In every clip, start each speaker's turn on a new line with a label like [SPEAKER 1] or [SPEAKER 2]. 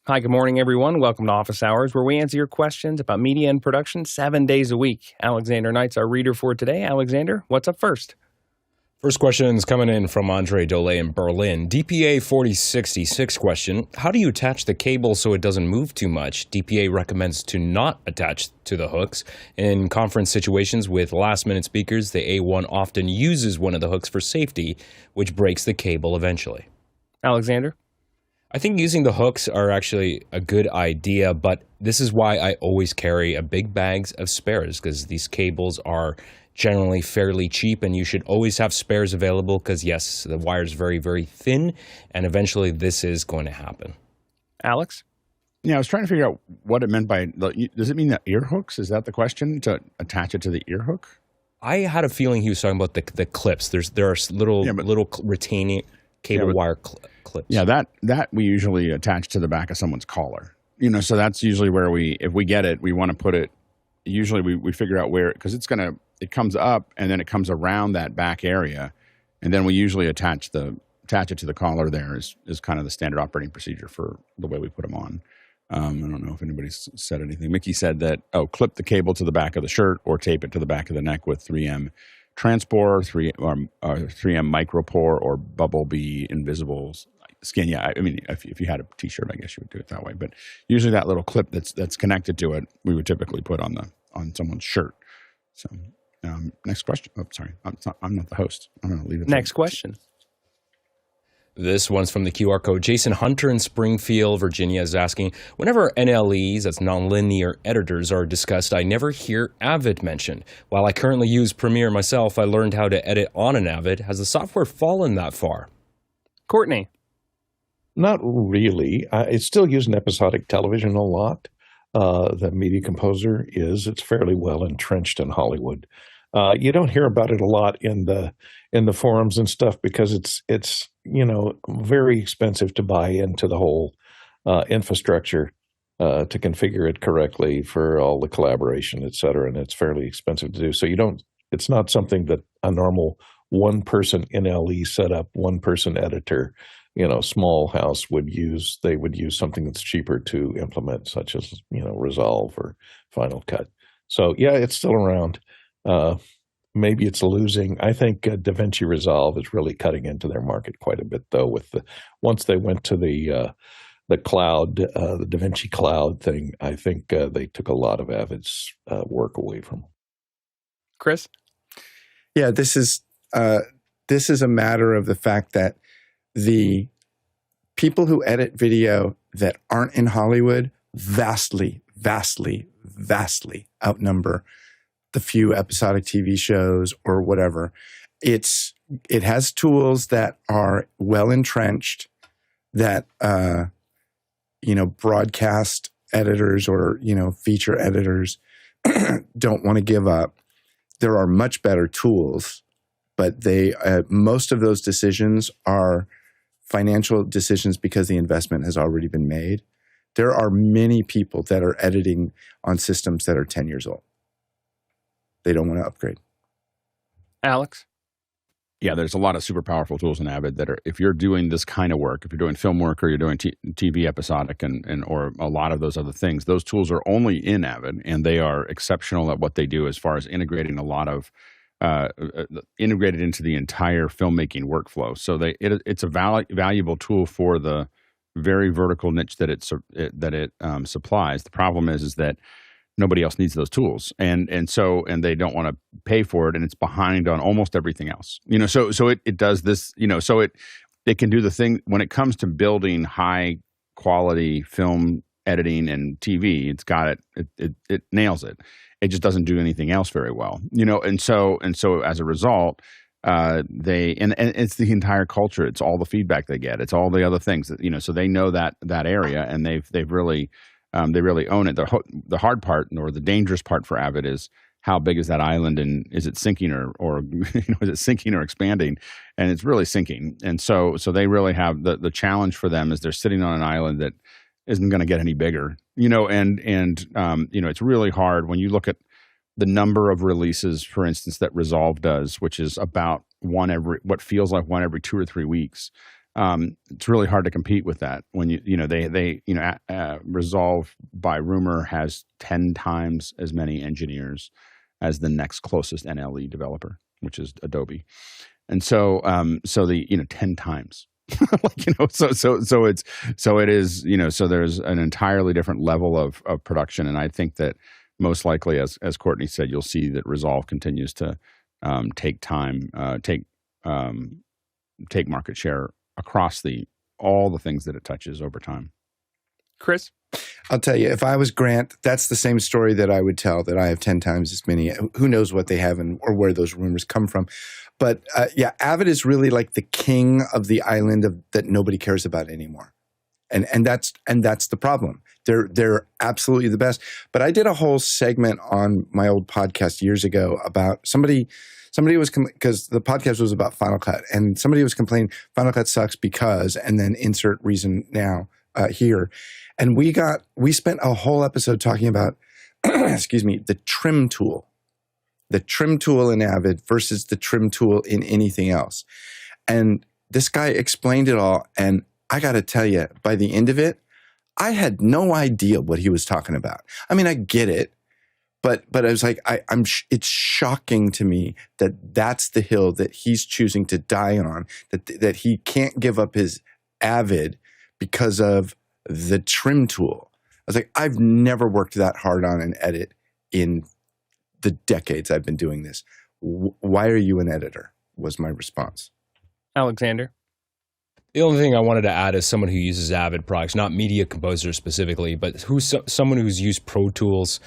[SPEAKER 1] Hi, good morning, everyone. Welcome to Office Hours, where we answer your questions about media and production 7 days a week. Alexander Knight's our reader for today. Alexander, what's up first?
[SPEAKER 2] First question is coming in from Andre Dole in Berlin. DPA 4066 question, how do you attach the cable so it doesn't move too much? DPA recommends to not attach to the hooks. In conference situations with last-minute speakers, the A1 often uses one of the hooks for safety, which breaks the cable eventually.
[SPEAKER 1] Alexander?
[SPEAKER 2] I think using the hooks are actually a good idea, but this is why I always carry a big bags of spares, because these cables are generally fairly cheap, and you should always have spares available because, yes, the wire is very, very thin, and eventually this is going to happen.
[SPEAKER 1] Alex?
[SPEAKER 3] Yeah, I was trying to figure out what it meant by, does it mean the ear hooks? Is that the question, to attach it to the ear hook?
[SPEAKER 2] I had a feeling he was talking about the clips. There are little retaining cable wire clips.
[SPEAKER 3] Yeah, that we usually attach to the back of someone's collar. So that's usually where if we get it, we want to put it, usually we figure out where, because it comes up and then it comes around that back area. And then we usually attach it to the collar there is kind of the standard operating procedure for the way we put them on. I don't know if anybody's said anything. Mickey said that, clip the cable to the back of the shirt or tape it to the back of the neck with 3M transport, 3M micropore, or Bubble Bee invisible skin. Yeah, I mean, if you had a T-shirt, I guess you would do it that way. But usually that little clip that's connected to it, we would typically put on someone's shirt. So next question. Oh, sorry, I'm not the host. I'm going to leave it.
[SPEAKER 1] Next question.
[SPEAKER 2] This one's from the QR code. Jason Hunter in Springfield, Virginia is asking, whenever NLEs, that's nonlinear editors, are discussed, I never hear AVID mentioned. While I currently use Premiere myself, I learned how to edit on an AVID. Has the software fallen that far?
[SPEAKER 1] Courtney?
[SPEAKER 4] Not really. It's still used in episodic television a lot. The Media Composer it's fairly well entrenched in Hollywood. You don't hear about it a lot in the forums and stuff because it's very expensive to buy into the whole infrastructure to configure it correctly for all the collaboration, et cetera, and it's fairly expensive to do. So it's not something that a normal one-person NLE setup, one-person editor, small house would use. They would use something that's cheaper to implement, such as, Resolve or Final Cut. So yeah, it's still around. Maybe it's losing. I think DaVinci Resolve is really cutting into their market quite a bit, though. Once they went to the cloud, the DaVinci Cloud thing, I think they took a lot of Avid's work away from them.
[SPEAKER 1] Chris?
[SPEAKER 5] Yeah, this is a matter of the fact that the people who edit video that aren't in Hollywood vastly, vastly, vastly outnumber the few episodic TV shows or whatever. It has tools that are well entrenched that broadcast editors or feature editors don't want to give up. There are much better tools, but most of those decisions are financial decisions because the investment has already been made. There are many people that are editing on systems that are 10 years old. They don't want to upgrade.
[SPEAKER 1] Alex?
[SPEAKER 3] Yeah, there's a lot of super powerful tools in AVID that are, if you're doing this kind of work, if you're doing film work or you're doing TV episodic or a lot of those other things, those tools are only in AVID, and they are exceptional at what they do as far as integrating a lot of integrated into the entire filmmaking workflow. So it's a valuable tool for the very vertical niche that it supplies. The problem is that nobody else needs those tools, and they don't want to pay for it, and it's behind on almost everything else. So it does this. So it can do the thing when it comes to building high quality film editing and TV. It's got it. It nails it. It just doesn't do anything else very well. And so as a result, and it's the entire culture. It's all the feedback they get. It's all the other things that so they know that area, and they've really. They really own it. The hard part, or the dangerous part for AVID, is how big is that island, and is it sinking or is it sinking or expanding? And it's really sinking. And so they really have the challenge for them is they're sitting on an island that isn't going to get any bigger. And it's really hard when you look at the number of releases, for instance, that Resolve does, which is about what feels like one every 2 or 3 weeks. it's really hard to compete with that when Resolve by rumor has 10 times as many engineers as the next closest NLE developer, which is Adobe. And so 10 times. So it is, so there's an entirely different level of production. And I think that most likely, as Courtney said, you'll see that Resolve continues to take market share across all the things that it touches over time.
[SPEAKER 1] Chris?
[SPEAKER 5] I'll tell you, if I was Grant, that's the same story that I would tell, that I have 10 times as many. Who knows what they have or where those rumors come from. But Avid is really like the king of the island that nobody cares about anymore. And that's the problem. They're absolutely the best. But I did a whole segment on my old podcast years ago about somebody was, because the podcast was about Final Cut, and somebody was complaining Final Cut sucks because, and then insert reason now here. And we spent a whole episode talking about, the trim tool. The trim tool in Avid versus the trim tool in anything else. And this guy explained it all. And I got to tell you, by the end of it, I had no idea what he was talking about. I mean, I get it, but I was like, it's shocking to me that that's the hill that he's choosing to die on, that he can't give up his Avid because of the trim tool. I was like, I've never worked that hard on an edit in the decades I've been doing this. Why are you an editor? Was my response.
[SPEAKER 1] Alexander?
[SPEAKER 2] The only thing I wanted to add is someone who uses Avid products, not media composers specifically, but someone who's used Pro Tools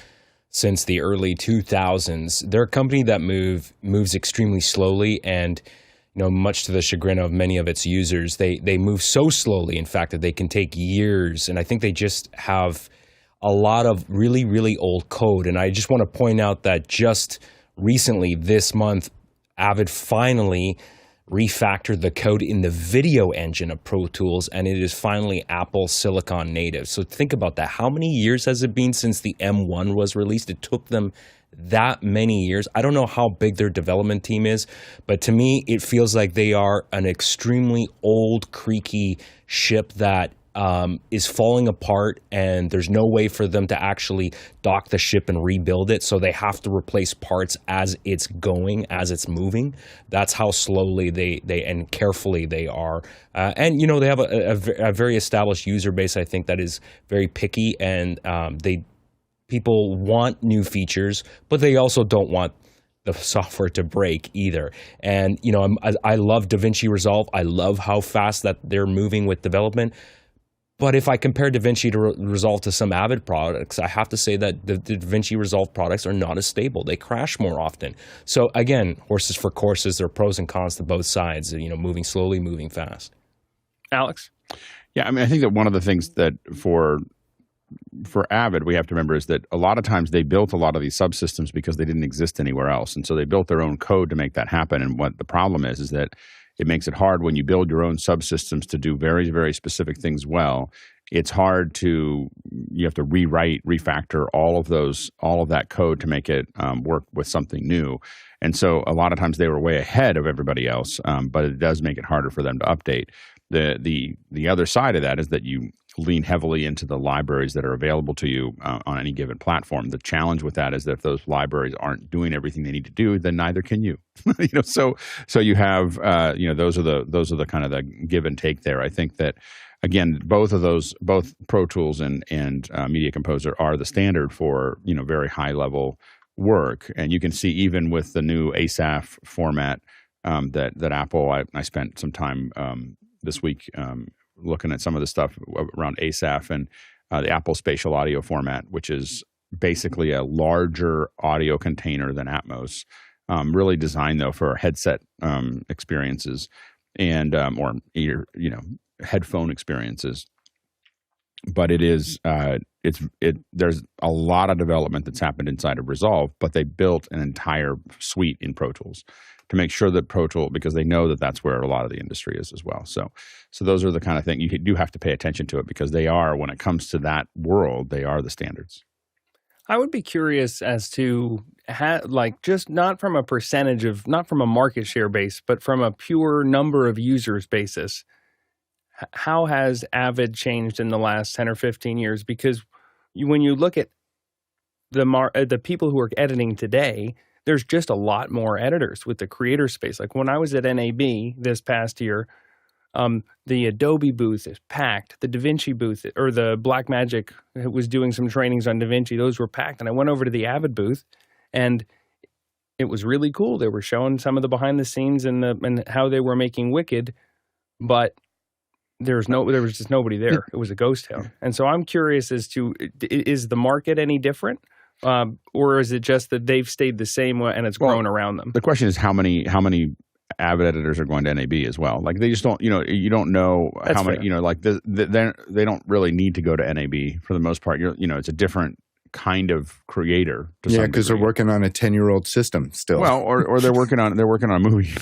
[SPEAKER 2] since the early 2000s. They're a company that moves extremely slowly, and much to the chagrin of many of its users, they move so slowly, in fact, that they can take years. And I think they just have a lot of really, really old code. And I just want to point out that just recently, this month, Avid finally refactored the code in the video engine of Pro Tools, and it is finally Apple Silicon native. So think about that. How many years has it been since the M1 was released? It took them that many years. I don't know how big their development team is, but to me, it feels like they are an extremely old, creaky ship that is falling apart, and there's no way for them to actually dock the ship and rebuild it. So they have to replace parts as it's going, as it's moving. That's how slowly they and carefully they are. And they have a very established user base, I think, that is very picky, and people want new features, but they also don't want the software to break either. And I love DaVinci Resolve. I love how fast that they're moving with development. But if I compare DaVinci to Resolve to some Avid products, I have to say that the DaVinci Resolve products are not as stable. They crash more often. So again, horses for courses. There are pros and cons to both sides. Moving slowly, moving fast.
[SPEAKER 1] Alex?
[SPEAKER 3] Yeah, I mean, I think that one of the things that for Avid we have to remember is that a lot of times they built a lot of these subsystems because they didn't exist anywhere else, and so they built their own code to make that happen. And what the problem is that it makes it hard when you build your own subsystems to do very, very specific things well. It's hard you have to refactor all of that code to make it work with something new. And so a lot of times they were way ahead of everybody else, but it does make it harder for them to update. The other side of that is that you lean heavily into the libraries that are available to you on any given platform. The challenge with that is that if those libraries aren't doing everything they need to do, then neither can you. So you have those are the kind of the give and take there. I think that again, both Pro Tools and Media Composer are the standard for very high level work, and you can see even with the new ASAF format that Apple. I spent some time this week looking at some of the stuff around ASAF and the Apple Spatial Audio format, which is basically a larger audio container than Atmos, really designed though for headset experiences and or headphone experiences. But there's a lot of development that's happened inside of Resolve, but they built an entire suite in Pro Tools to make sure that Pro Tools, because they know that that's where a lot of the industry is as well. So those are the kind of thing you do have to pay attention to it, because they are, when it comes to that world, they are the standards.
[SPEAKER 1] I would be curious as to just not from a percentage of, not from a market share base, but from a pure number of users basis. how has AVID changed in the last 10 or 15 years? Because when you look at the people who are editing today, there's just a lot more editors with the creator space. Like when I was at NAB this past year, the Adobe booth is packed. The DaVinci booth, or the Blackmagic was doing some trainings on DaVinci. Those were packed. And I went over to the AVID booth, and it was really cool. They were showing some of the behind the scenes and how they were making Wicked, but there was just nobody there. It was a ghost town. And so I'm curious as to, is the market any different? Or is it just that they've stayed the same and it's grown around them?
[SPEAKER 3] The question is how many AVID editors are going to NAB as well. Like they just don't, you don't know how many, like they don't really need to go to NAB for the most part. It's a different kind of creator.
[SPEAKER 5] Yeah, because they're working on a 10-year-old system still.
[SPEAKER 3] Well, or they're working on a movie,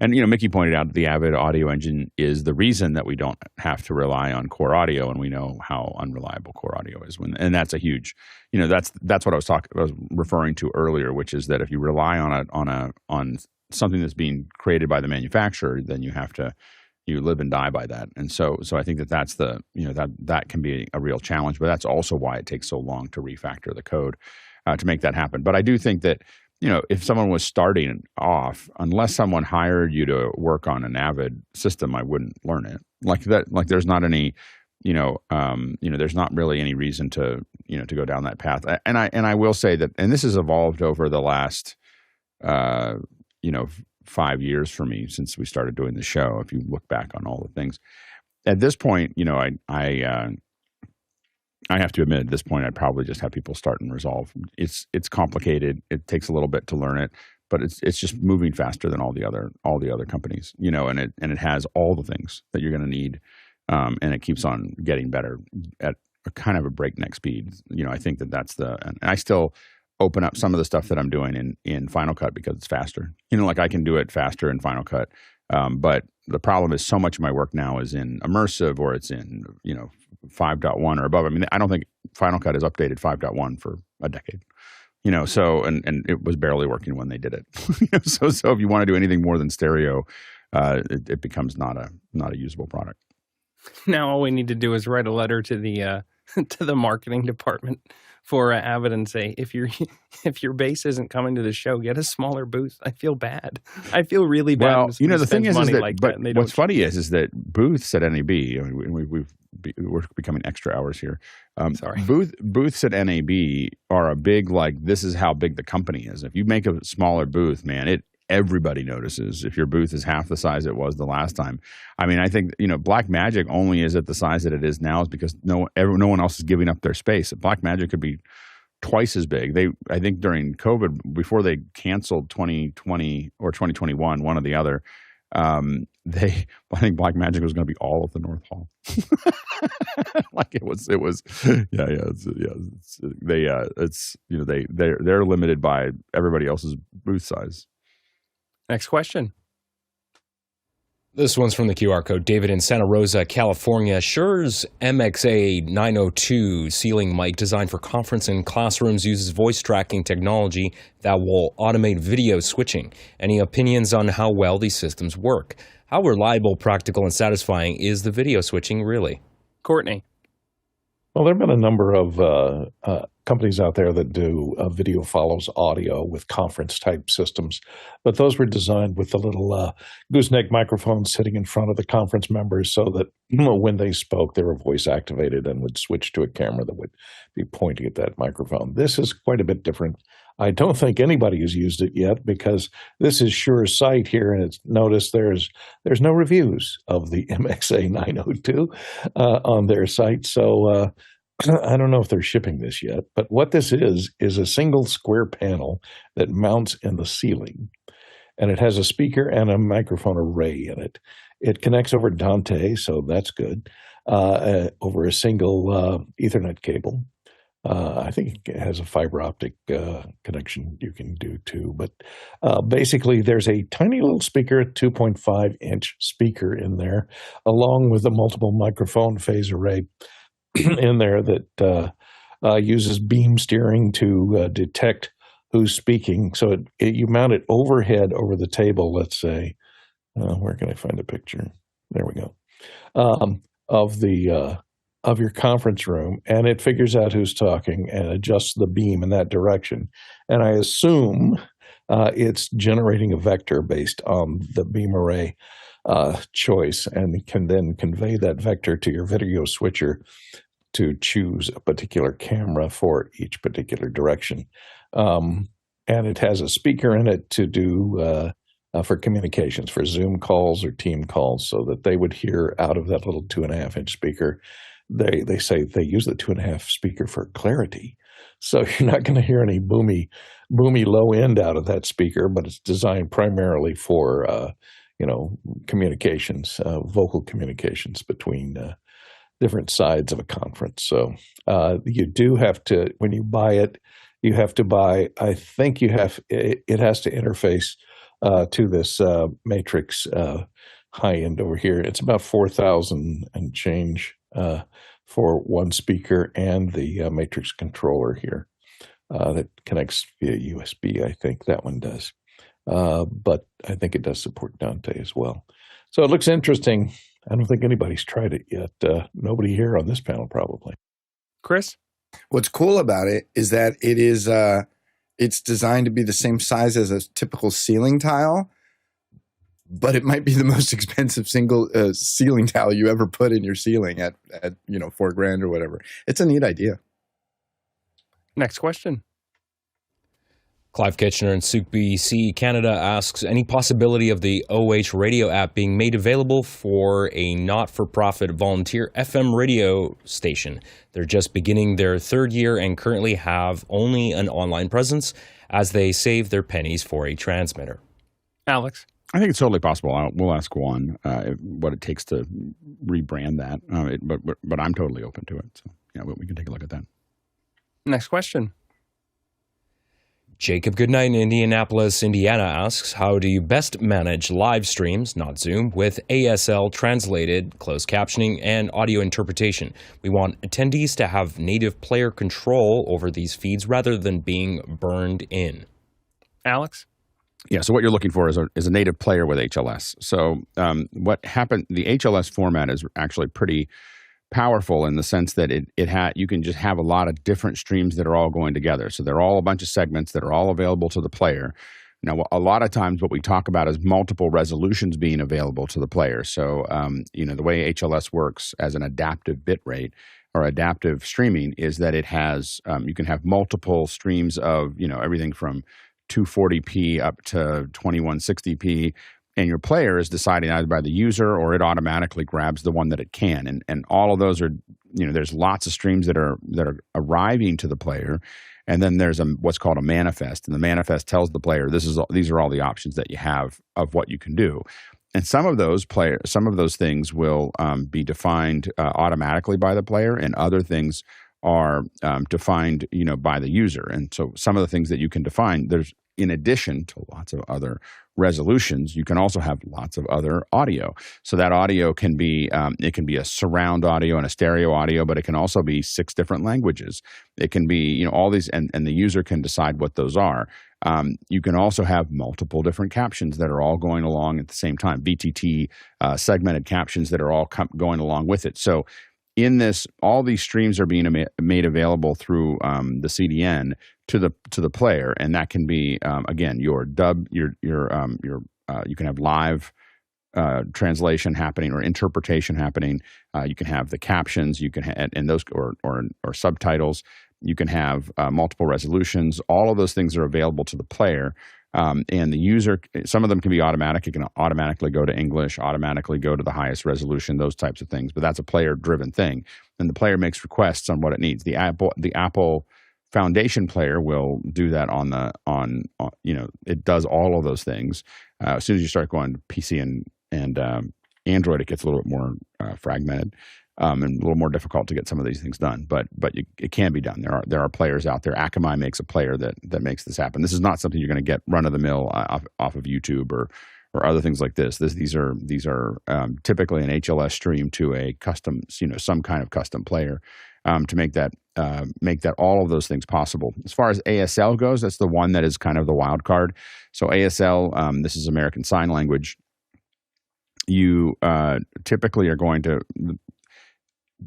[SPEAKER 3] and Mickey pointed out that the AVID audio engine is the reason that we don't have to rely on core audio, and we know how unreliable core audio is. And that's a huge, that's what I was referring to earlier, which is that if you rely on something that's being created by the manufacturer, then you live and die by that. And so I think that's that can be a real challenge, but that's also why it takes so long to refactor the code to make that happen. But I do think that, if someone was starting off, unless someone hired you to work on an AVID system, I wouldn't learn it like that. Like there's not any, there's not really any reason to go down that path. And I will say that, and this has evolved over the last, 5 years for me since we started doing the show. If you look back on all the things at this point, I have to admit at this point, I'd probably just have people start and resolve. It's complicated. It takes a little bit to learn it, but it's just moving faster than all the other companies, and it has all the things that you're going to need. And it keeps on getting better at a kind of a breakneck speed. I think that's and I still open up some of the stuff that I'm doing in Final Cut because it's faster. Like I can do it faster in Final Cut. But the problem is so much of my work now is in immersive or it's in, 5.1 or above. I mean, I don't think Final Cut has updated 5.1 for a decade. So, and it was barely working when they did it. So if you want to do anything more than stereo, it becomes not a usable product.
[SPEAKER 1] Now all we need to do is write a letter to the marketing department for AVID and say, if your bass isn't coming to the show, get a smaller booth. I feel bad. I feel really bad.
[SPEAKER 3] Well, the thing is that what's funny is that booths at NAB, we're becoming extra hours here.
[SPEAKER 1] Sorry.
[SPEAKER 3] Booths at NAB are a big, this is how big the company is. If you make a smaller booth, man, everybody notices if your booth is half the size it was the last time. I mean, I think, Blackmagic only is at the size that it is now is because no one else is giving up their space. Blackmagic could be twice as big. I think during COVID, before they canceled 2020 or 2021, one or the other, I think Blackmagic was going to be all of the North Hall. They're limited by everybody else's booth size.
[SPEAKER 1] Next question.
[SPEAKER 2] This one's from the QR code. David in Santa Rosa, California. Shure's MXA 902 ceiling mic designed for conference and classrooms uses voice tracking technology that will automate video switching. Any opinions on how well these systems work? How reliable, practical, and satisfying is the video switching really?
[SPEAKER 1] Courtney.
[SPEAKER 4] Well, there have been a number of companies out there that do video follows audio with conference-type systems, but those were designed with the little gooseneck microphones sitting in front of the conference members so that when they spoke, they were voice-activated and would switch to a camera that would be pointing at that microphone. This is quite a bit different. I don't think anybody has used it yet because this is Shure's site here, and it's noticed there's no reviews of the MXA 902 on their site, so I don't know if they're shipping this yet. But what this is a single square panel that mounts in the ceiling, and it has a speaker and a microphone array in it. It connects over Dante, so that's good, over a single Ethernet cable. I think it has a fiber optic connection you can do too. But basically, there's a tiny little speaker, 2.5-inch speaker in there, along with a multiple microphone phase array in there that uses beam steering to detect who's speaking. So you mount it overhead over the table, let's say. Where can I find a picture? There we go. of the of your conference room, and it figures out who's talking and adjusts the beam in that direction. And I assume it's generating a vector based on the beam array choice, and can then convey that vector to your video switcher to choose a particular camera for each particular direction. And it has a speaker in it to do for communications, for Zoom calls or team calls, so that they would hear out of that little 2.5-inch speaker. They say they use the 2.5 speaker for clarity. So you're not going to hear any boomy low end out of that speaker, but it's designed primarily for, communications, vocal communications between different sides of a conference. So you do have to, when you buy it, you have to buy, I think it has to interface to this Matrix high end over here. It's about 4,000 and change for one speaker and the Matrix controller here that connects via USB. I think that one does. But I think it does support Dante as well. So it looks interesting. I don't think anybody's tried it yet. Nobody here on this panel, probably.
[SPEAKER 1] Chris?
[SPEAKER 5] What's cool about it is that it is it's designed to be the same size as a typical ceiling tile, but it might be the most expensive single ceiling tile you ever put in your ceiling at $4,000 or whatever. It's a neat idea.
[SPEAKER 1] Next question.
[SPEAKER 2] Clive Kitchener in Souk BC, Canada asks, any possibility of the OH radio app being made available for a not-for-profit volunteer FM radio station? They're just beginning their third year and currently have only an online presence as they save their pennies for a transmitter.
[SPEAKER 1] Alex?
[SPEAKER 3] I think it's totally possible. We'll ask Juan what it takes to rebrand that, but I'm totally open to it. So yeah, we can take a look at that.
[SPEAKER 1] Next question.
[SPEAKER 2] Jacob Goodnight in Indianapolis, Indiana asks, how do you best manage live streams, not Zoom, with ASL translated, closed captioning, and audio interpretation? We want attendees to have native player control over these feeds rather than being burned in.
[SPEAKER 1] Alex?
[SPEAKER 3] Yeah, so what you're looking for is a native player with HLS. So what happened, the HLS format is actually pretty powerful in the sense that you can just have a lot of different streams that are all going together. So they're all a bunch of segments that are all available to the player. Now, a lot of times what we talk about is multiple resolutions being available to the player. So, the way HLS works as an adaptive bit rate or adaptive streaming is that it has, you can have multiple streams of, everything from 240p up to 2160p. And your player is deciding either by the user or it automatically grabs the one that it can. And all of those are, there's lots of streams that are arriving to the player. And then there's what's called a manifest. And the manifest tells the player, these are all the options that you have of what you can do. And some of those things will be defined automatically by the player, and other things are defined, by the user. And so some of the things that you can define, there's, in addition to lots of other resolutions, you can also have lots of other audio. So that audio can be, it can be a surround audio and a stereo audio, but it can also be 6 different languages. It can be, all these, and the user can decide what those are. You can also have multiple different captions that are all going along at the same time, VTT segmented captions that are all going along with it. So in this, all these streams are being made available through the CDN to the player, and that can be again your dub, you can have live translation happening or interpretation happening. You can have the captions, you can have, and those or subtitles. You can have multiple resolutions. All of those things are available to the player. And the user, some of them can be automatic. You can automatically go to English, automatically go to the highest resolution, those types of things. But that's a player-driven thing, and the player makes requests on what it needs. The Apple Foundation player will do that it does all of those things. As soon as you start going to PC and Android, it gets a little bit more fragmented. And a little more difficult to get some of these things done, but it can be done. There are players out there. Akamai makes a player that makes this happen. This is not something you're going to get run of the mill off of YouTube or other things like this. These are typically an HLS stream to a custom, some kind of custom player to make that all of those things possible. As far as ASL goes, that's the one that is kind of the wild card. So ASL, this is American Sign Language. you typically are going to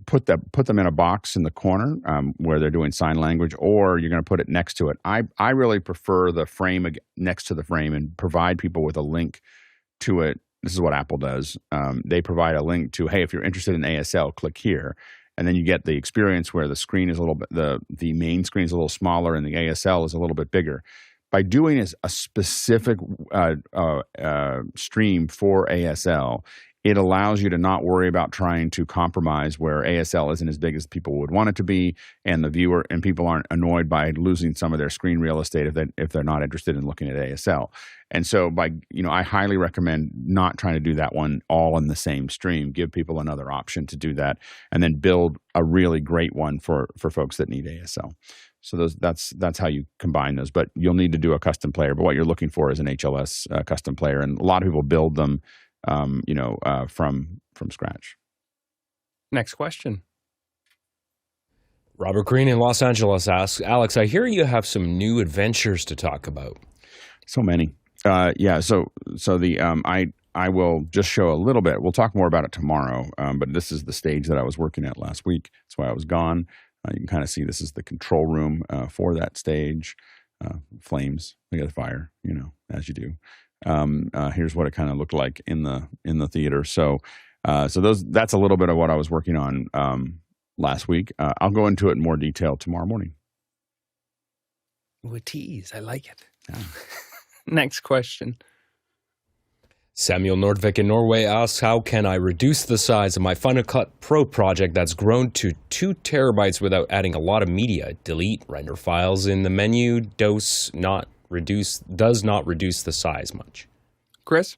[SPEAKER 3] put them in a box in the corner where they're doing sign language, or you're going to put it next to it. I really prefer the frame next to the frame and provide people with a link to it. This is what Apple does. They provide a link to, hey, if you're interested in ASL, click here. And then you get the experience where the screen is a little bit, the main screen is a little smaller and the ASL is a little bit bigger. By doing a specific stream for ASL, it allows you to not worry about trying to compromise where ASL isn't as big as people would want it to be, and the viewer and people aren't annoyed by losing some of their screen real estate if they're not interested in looking at ASL. And so I highly recommend not trying to do that one all in the same stream. Give people another option to do that, and then build a really great one for folks that need ASL. So that's how you combine those. But you'll need to do a custom player. But what you're looking for is an HLS custom player, and a lot of people build them from scratch.
[SPEAKER 1] Next question.
[SPEAKER 2] Robert Green in Los Angeles asks, Alex, I hear you have some new adventures to talk about.
[SPEAKER 3] So many. So I will just show a little bit. We'll talk more about it tomorrow. But this is the stage that I was working at last week. That's why I was gone. You can kind of see this is the control room for that stage. Flames, we got a fire, as you do. Here's what it kind of looked like in the theater. So that's a little bit of what I was working on last week. I'll go into it in more detail tomorrow morning.
[SPEAKER 1] Ooh, a tease. I like it.
[SPEAKER 3] Yeah.
[SPEAKER 1] Next question.
[SPEAKER 2] Samuel Nordvik in Norway asks, how can I reduce the size of my Final Cut Pro project that's grown to 2 terabytes without adding a lot of media? Delete render files in the menu does not reduce the size much.
[SPEAKER 1] Chris?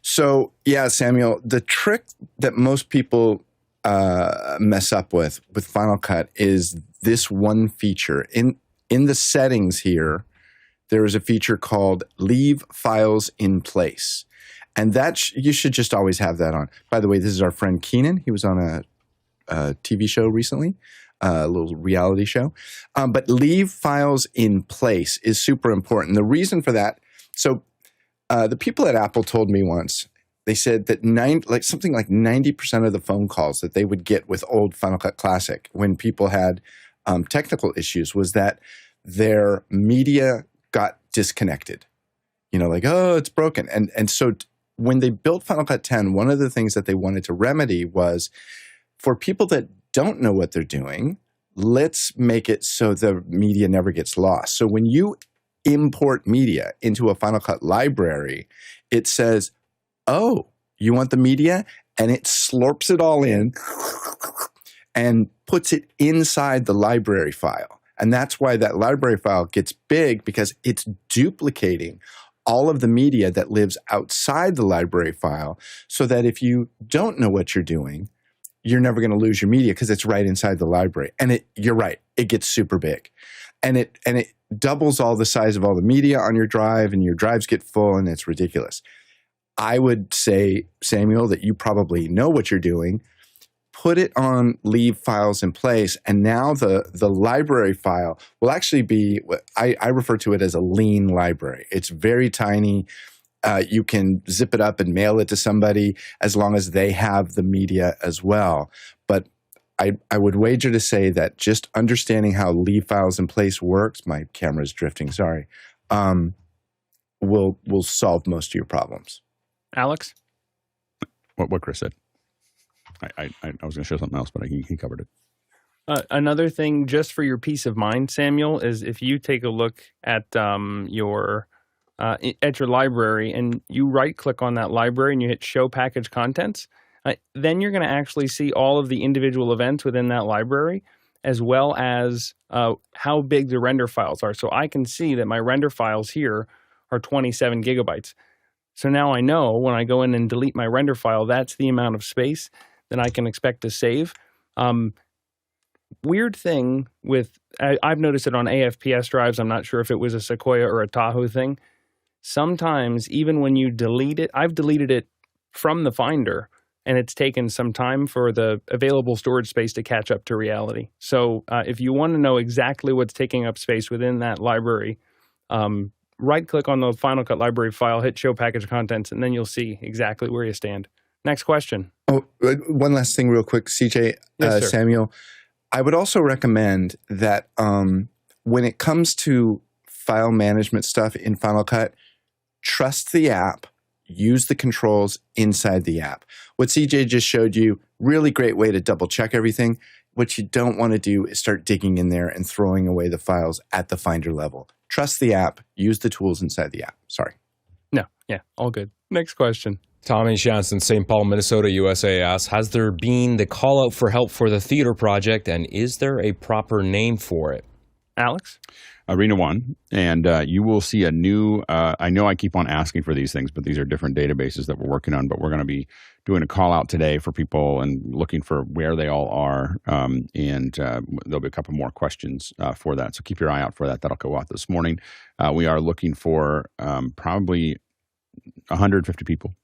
[SPEAKER 5] So, yeah, Samuel, the trick that most people mess up with Final Cut is this one feature. In the settings here, there is a feature called Leave Files in Place. And that you should just always have that on. By the way, this is our friend Keenan. He was on a TV show recently, a little reality show. But Leave Files in Place is super important. The reason for that, so the people at Apple told me once, they said that something like 90% of the phone calls that they would get with old Final Cut Classic when people had technical issues was that their media got disconnected, oh, it's broken. And so when they built Final Cut 10, one of the things that they wanted to remedy was for people that don't know what they're doing, let's make it so the media never gets lost. So when you import media into a Final Cut library, it says, oh, you want the media? And it slurps it all in and puts it inside the library file. And that's why that library file gets big, because it's duplicating all of the media that lives outside the library file, so that if you don't know what you're doing, you're never going to lose your media because it's right inside the library. And you're right, it gets super big. And it doubles all the size of all the media on your drive, and your drives get full, and it's ridiculous. I would say, Samuel, that you probably know what you're doing. Put it on Leave Files in Place, and now the library file will actually be, I refer to it as a lean library. It's very tiny. You can zip it up and mail it to somebody as long as they have the media as well. But I would wager to say that just understanding how Leave Files in Place works, my camera's drifting, sorry, will solve most of your problems.
[SPEAKER 1] Alex?
[SPEAKER 3] What Chris said. I was going to show something else, but he covered it.
[SPEAKER 1] Another thing, just for your peace of mind, Samuel, is if you take a look at your library and you right-click on that library and you hit Show Package Contents, then you're going to actually see all of the individual events within that library, as well as how big the render files are. So I can see that my render files here are 27 gigabytes. So now I know when I go in and delete my render file, that's the amount of space that I can expect to save. Weird thing I've noticed it on AFPS drives. I'm not sure if it was a Sequoia or a Tahoe thing. Sometimes even when you delete it, I've deleted it from the Finder, and it's taken some time for the available storage space to catch up to reality. So if you want to know exactly what's taking up space within that library, right-click on the Final Cut library file, hit Show Package of Contents, and then you'll see exactly where you stand. Next question.
[SPEAKER 5] Oh, one last thing real quick, CJ,
[SPEAKER 1] Yes, sir.
[SPEAKER 5] Samuel. I would also recommend that when it comes to file management stuff in Final Cut, trust the app, use the controls inside the app. What CJ just showed you, really great way to double check everything. What you don't want to do is start digging in there and throwing away the files at the Finder level. Trust the app, use the tools inside the app. Sorry.
[SPEAKER 1] No, yeah, all good. Next question.
[SPEAKER 2] Tommy Shanson, St. Paul, Minnesota, USA asks, has there been the call out for help for the theater project, and is there a proper name for it?
[SPEAKER 1] Alex?
[SPEAKER 3] Arena One, and you will see a new, I know I keep on asking for these things, but these are different databases that we're working on, but we're going to be doing a call out today for people and looking for where they all are, and there'll be a couple more questions for that, so keep your eye out for that. That'll go out this morning. We are looking for probably 150 people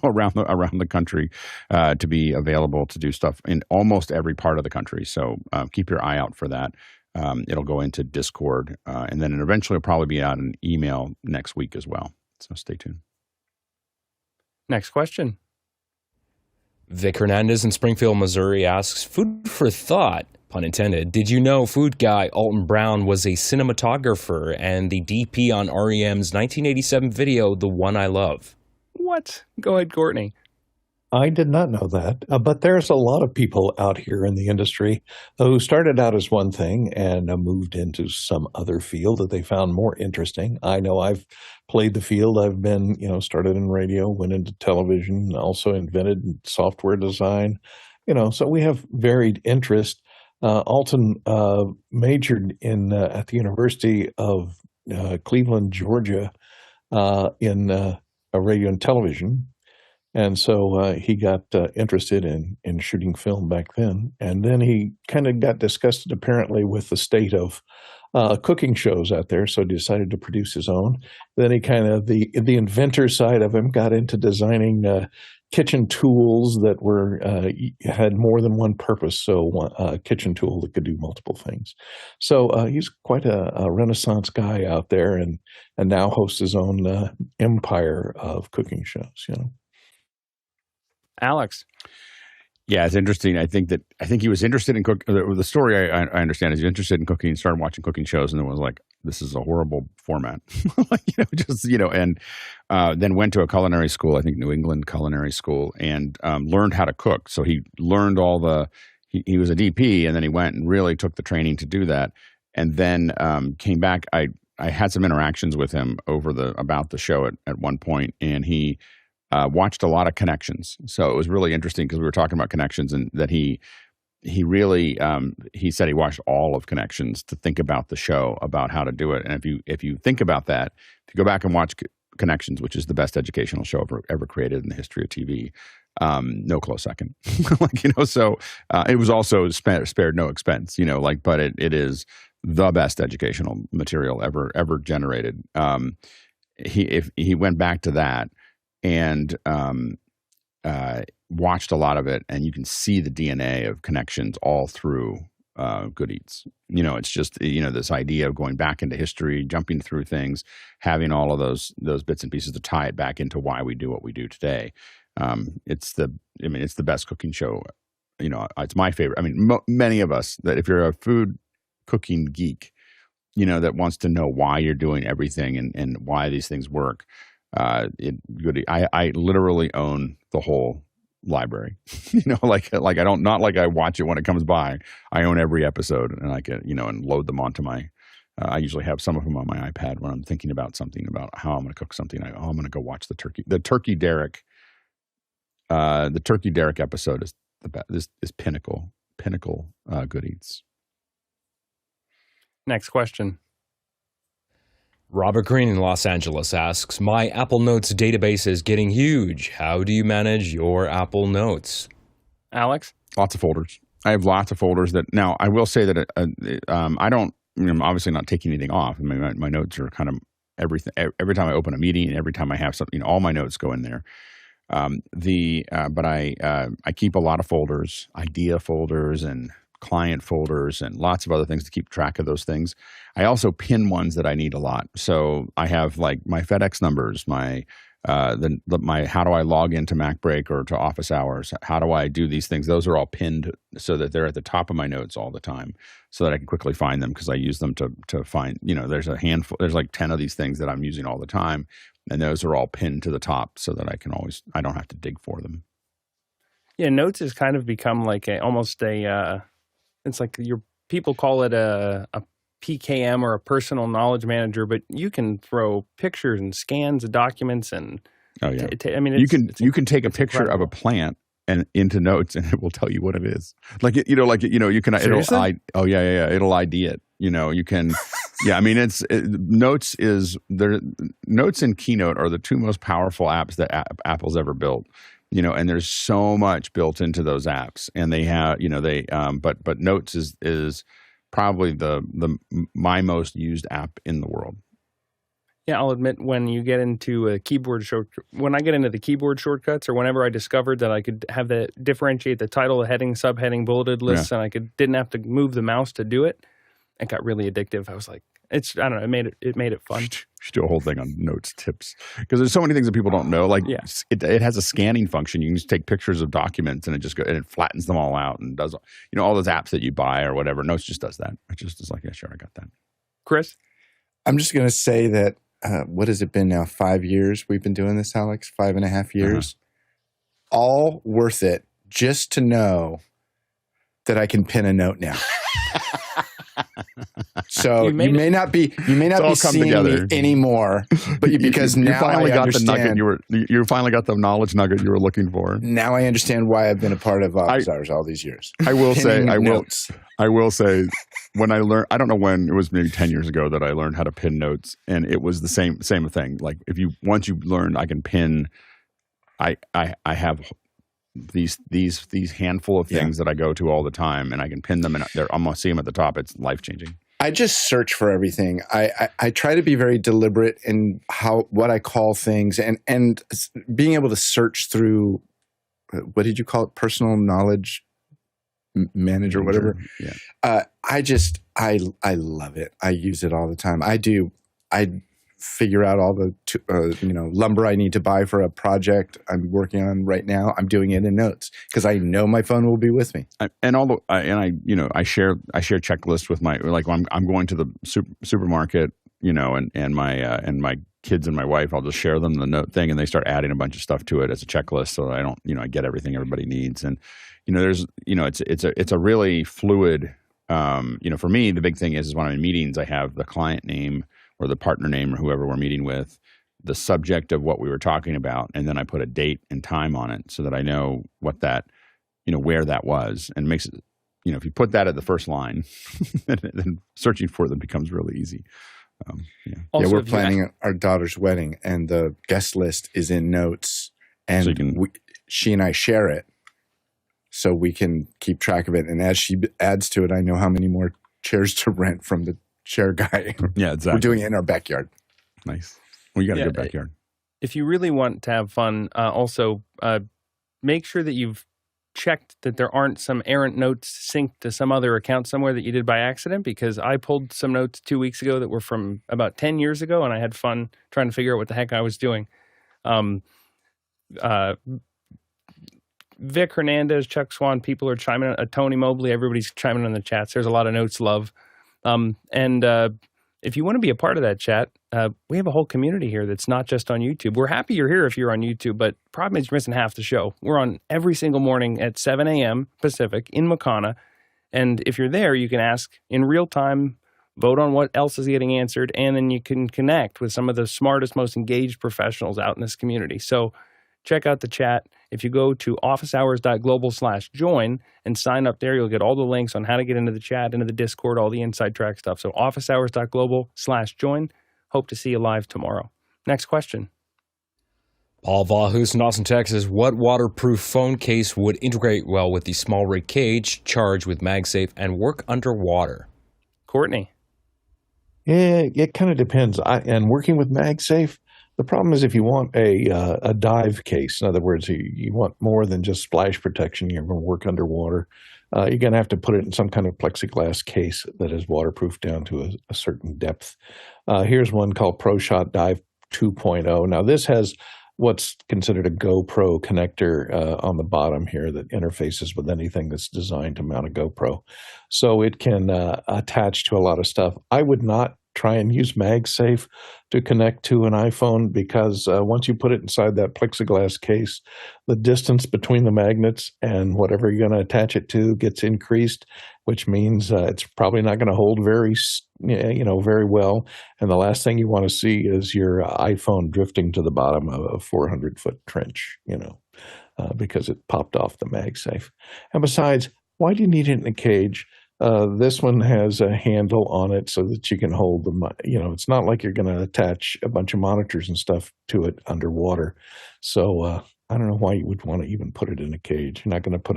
[SPEAKER 3] around the country to be available to do stuff in almost every part of the country, so keep your eye out for that. It'll go into Discord, and then eventually it'll probably be out in email next week as well. So stay tuned.
[SPEAKER 1] Next question.
[SPEAKER 2] Vic Hernandez in Springfield, Missouri asks, food for thought, pun intended. Did you know food guy Alton Brown was a cinematographer and the DP on R.E.M's 1987 video, The One I Love?
[SPEAKER 1] What? Go ahead, Courtney.
[SPEAKER 4] I did not know that, but there's a lot of people out here in the industry who started out as one thing and moved into some other field that they found more interesting. I know I've played the field. I've been, started in radio, went into television, also invented software design, so we have varied interest. Alton majored in at the University of Cleveland, Georgia, in radio and television. And so he got interested in shooting film back then. And then he kind of got disgusted, apparently, with the state of cooking shows out there, so he decided to produce his own. Then he kind of, the inventor side of him, got into designing kitchen tools that had more than one purpose, so a kitchen tool that could do multiple things. So he's quite a Renaissance guy out there, and now hosts his own empire of cooking shows,
[SPEAKER 1] Alex?
[SPEAKER 3] Yeah, it's interesting. I think he was interested in cooking. The story I understand is he's interested in cooking, started watching cooking shows, and then was like, "This is a horrible format," and then went to a culinary school, I think New England Culinary School, and learned how to cook. So he learned he was a DP, and then he went and really took the training to do that, and then came back. I had some interactions with him about the show at one point, and he watched a lot of Connections. So it was really interesting because we were talking about Connections, and that he really he said he watched all of Connections to think about the show, about how to do it. And if you think about that, if you go back and watch Connections, which is the best educational show ever created in the history of TV, no close second. So it was also spared no expense, but it is the best educational material ever generated. He went back to that and watched a lot of it, and you can see the DNA of Connections all through Good Eats. It's just this idea of going back into history, jumping through things, having all of those bits and pieces to tie it back into why we do what we do today. It's the best cooking show. It's my favorite. I mean, many of us, that if you're a food cooking geek, that wants to know why you're doing everything and why these things work. I literally own the whole library. I don't, not like I watch it when it comes by. I own every episode, and I can and load them onto my. I usually have some of them on my iPad when I'm thinking about something, about how I'm going to cook something. I'm going to go watch the turkey derrick. The turkey derrick episode is the best. This is pinnacle Good Eats.
[SPEAKER 1] Next question.
[SPEAKER 2] Robert Green in Los Angeles asks, my Apple Notes database is getting huge. How do you manage your Apple Notes?
[SPEAKER 1] Alex?
[SPEAKER 3] Lots of folders. I have lots of folders that, now I will say that I don't, I'm obviously not taking anything off. I mean, my notes are kind of everything. Every time I open a meeting, every time I have something, all my notes go in there. But I keep a lot of folders, idea folders and client folders and lots of other things to keep track of those things. I also pin ones that I need a lot. So I have like my FedEx numbers, my how do I log into MacBreak or to office hours? How do I do these things? Those are all pinned so that they're at the top of my notes all the time, so that I can quickly find them, because I use them to find. There's a handful. There's like 10 of these things that I'm using all the time, and those are all pinned to the top so that I don't have to dig for them.
[SPEAKER 1] Yeah, notes has kind of become like it's like people call it a PKM or a personal knowledge manager, but you can throw pictures and scans of documents and
[SPEAKER 3] you can take a picture of a plant and into notes, and it will tell you what it is. You can.
[SPEAKER 5] Seriously?
[SPEAKER 3] It'll ID it. You can. Yeah, I mean, Notes and Keynote are the two most powerful apps that Apple's ever built. And there's so much built into those apps, and they have, but Notes is probably my most used app in the world.
[SPEAKER 1] Yeah, I'll admit, when you get into when I get into the keyboard shortcuts, or whenever I discovered that I could have differentiate the title, the heading, subheading, bulleted lists, and I didn't have to move the mouse to do it, it got really addictive. I was like, I don't know, it made it fun.
[SPEAKER 3] You should do a whole thing on Notes tips, because there's so many things that people don't know. Like, it has a scanning function. You can just take pictures of documents, and it flattens them all out and does all those apps that you buy or whatever. Notes just does that. It just is like, yeah, sure, I got that.
[SPEAKER 1] Chris,
[SPEAKER 5] I'm just going to say that what has it been now? 5 years we've been doing this, Alex. 5.5 years. All worth it just to know that I can pin a note now. So you may not be seeing me anymore, but because now
[SPEAKER 3] finally
[SPEAKER 5] I
[SPEAKER 3] got
[SPEAKER 5] understand.
[SPEAKER 3] the nugget you finally got the knowledge nugget you were looking for.
[SPEAKER 5] Now I understand why I've been a part of office hours all these years.
[SPEAKER 3] I will say when I learned, I don't know when, it was maybe 10 years ago that I learned how to pin notes, and it was the same thing. Like, once you learn, I can pin. I have these handful of things that I go to all the time, and I can pin them, and I'm gonna see them at the top. It's life-changing.
[SPEAKER 5] I just search for everything. I try to be very deliberate in what I call things, and being able to search through, what did you call it? Personal knowledge manager, whatever.
[SPEAKER 3] Yeah.
[SPEAKER 5] I love it. I use it all the time. I figure out all the lumber I need to buy for a project I'm working on right now. I'm doing it in Notes because I know my phone will be with me.
[SPEAKER 3] I share checklists with my, like, when I'm going to the supermarket, and my kids and my wife, I'll just share them the note thing, and they start adding a bunch of stuff to it as a checklist, so I don't, I get everything everybody needs. And it's a really fluid. For me, the big thing is when I'm in meetings, I have the client name or the partner name or whoever we're meeting with, the subject of what we were talking about, and then I put a date and time on it so that I know what that, where that was, and makes it, if you put that at the first line, then searching for them becomes really easy.
[SPEAKER 5] Also, we're planning our daughter's wedding, and the guest list is in Notes, and she and I share it, so we can keep track of it. And as she adds to it, I know how many more chairs to rent from the chair guy.
[SPEAKER 3] Yeah, exactly.
[SPEAKER 5] We're doing it in our backyard.
[SPEAKER 3] Nice. Well, you got a good backyard.
[SPEAKER 1] If you really want to have fun, also make sure that you've checked that there aren't some errant notes synced to some other account somewhere that you did by accident, because I pulled some notes 2 weeks ago that were from about 10 years ago, and I had fun trying to figure out what the heck I was doing. Vic Hernandez, Chuck Swan, people are chiming in. Tony Mobley, everybody's chiming in the chats. There's a lot of notes love. If you want to be a part of that chat, we have a whole community here that's not just on YouTube. We're happy you're here if you're on YouTube, but problem is you're missing half the show. We're on every single morning at 7 a.m. Pacific in Makana. And if you're there, you can ask in real time, vote on what else is getting answered, and then you can connect with some of the smartest, most engaged professionals out in this community. So check out the chat. If you go to officehours.global/join and sign up there, you'll get all the links on how to get into the chat, into the Discord, all the inside track stuff. So officehours.global/join. Hope to see you live tomorrow. Next question.
[SPEAKER 2] Paul Vahus in Austin, Texas. What waterproof phone case would integrate well with the SmallRig cage, charge with MagSafe, and work underwater?
[SPEAKER 1] Courtney.
[SPEAKER 4] Yeah, it kind of depends. And working with MagSafe, the problem is if you want a dive case, in other words, you want more than just splash protection, you're going to work underwater, You're going to have to put it in some kind of plexiglass case that is waterproof down to a certain depth. Here's one called ProShot Dive 2.0. Now, this has what's considered a GoPro connector on the bottom here that interfaces with anything that's designed to mount a GoPro. So it can attach to a lot of stuff. I would not try and use MagSafe to connect to an iPhone because once you put it inside that plexiglass case, the distance between the magnets and whatever you're going to attach it to gets increased, which means it's probably not going to hold very well. And the last thing you want to see is your iPhone drifting to the bottom of a 400-foot trench, because it popped off the MagSafe. And besides, why do you need it in a cage? This one has a handle on it so that you can hold the, it's not like you're going to attach a bunch of monitors and stuff to it underwater. So I don't know why you would want to even put it in a cage. You're not going to put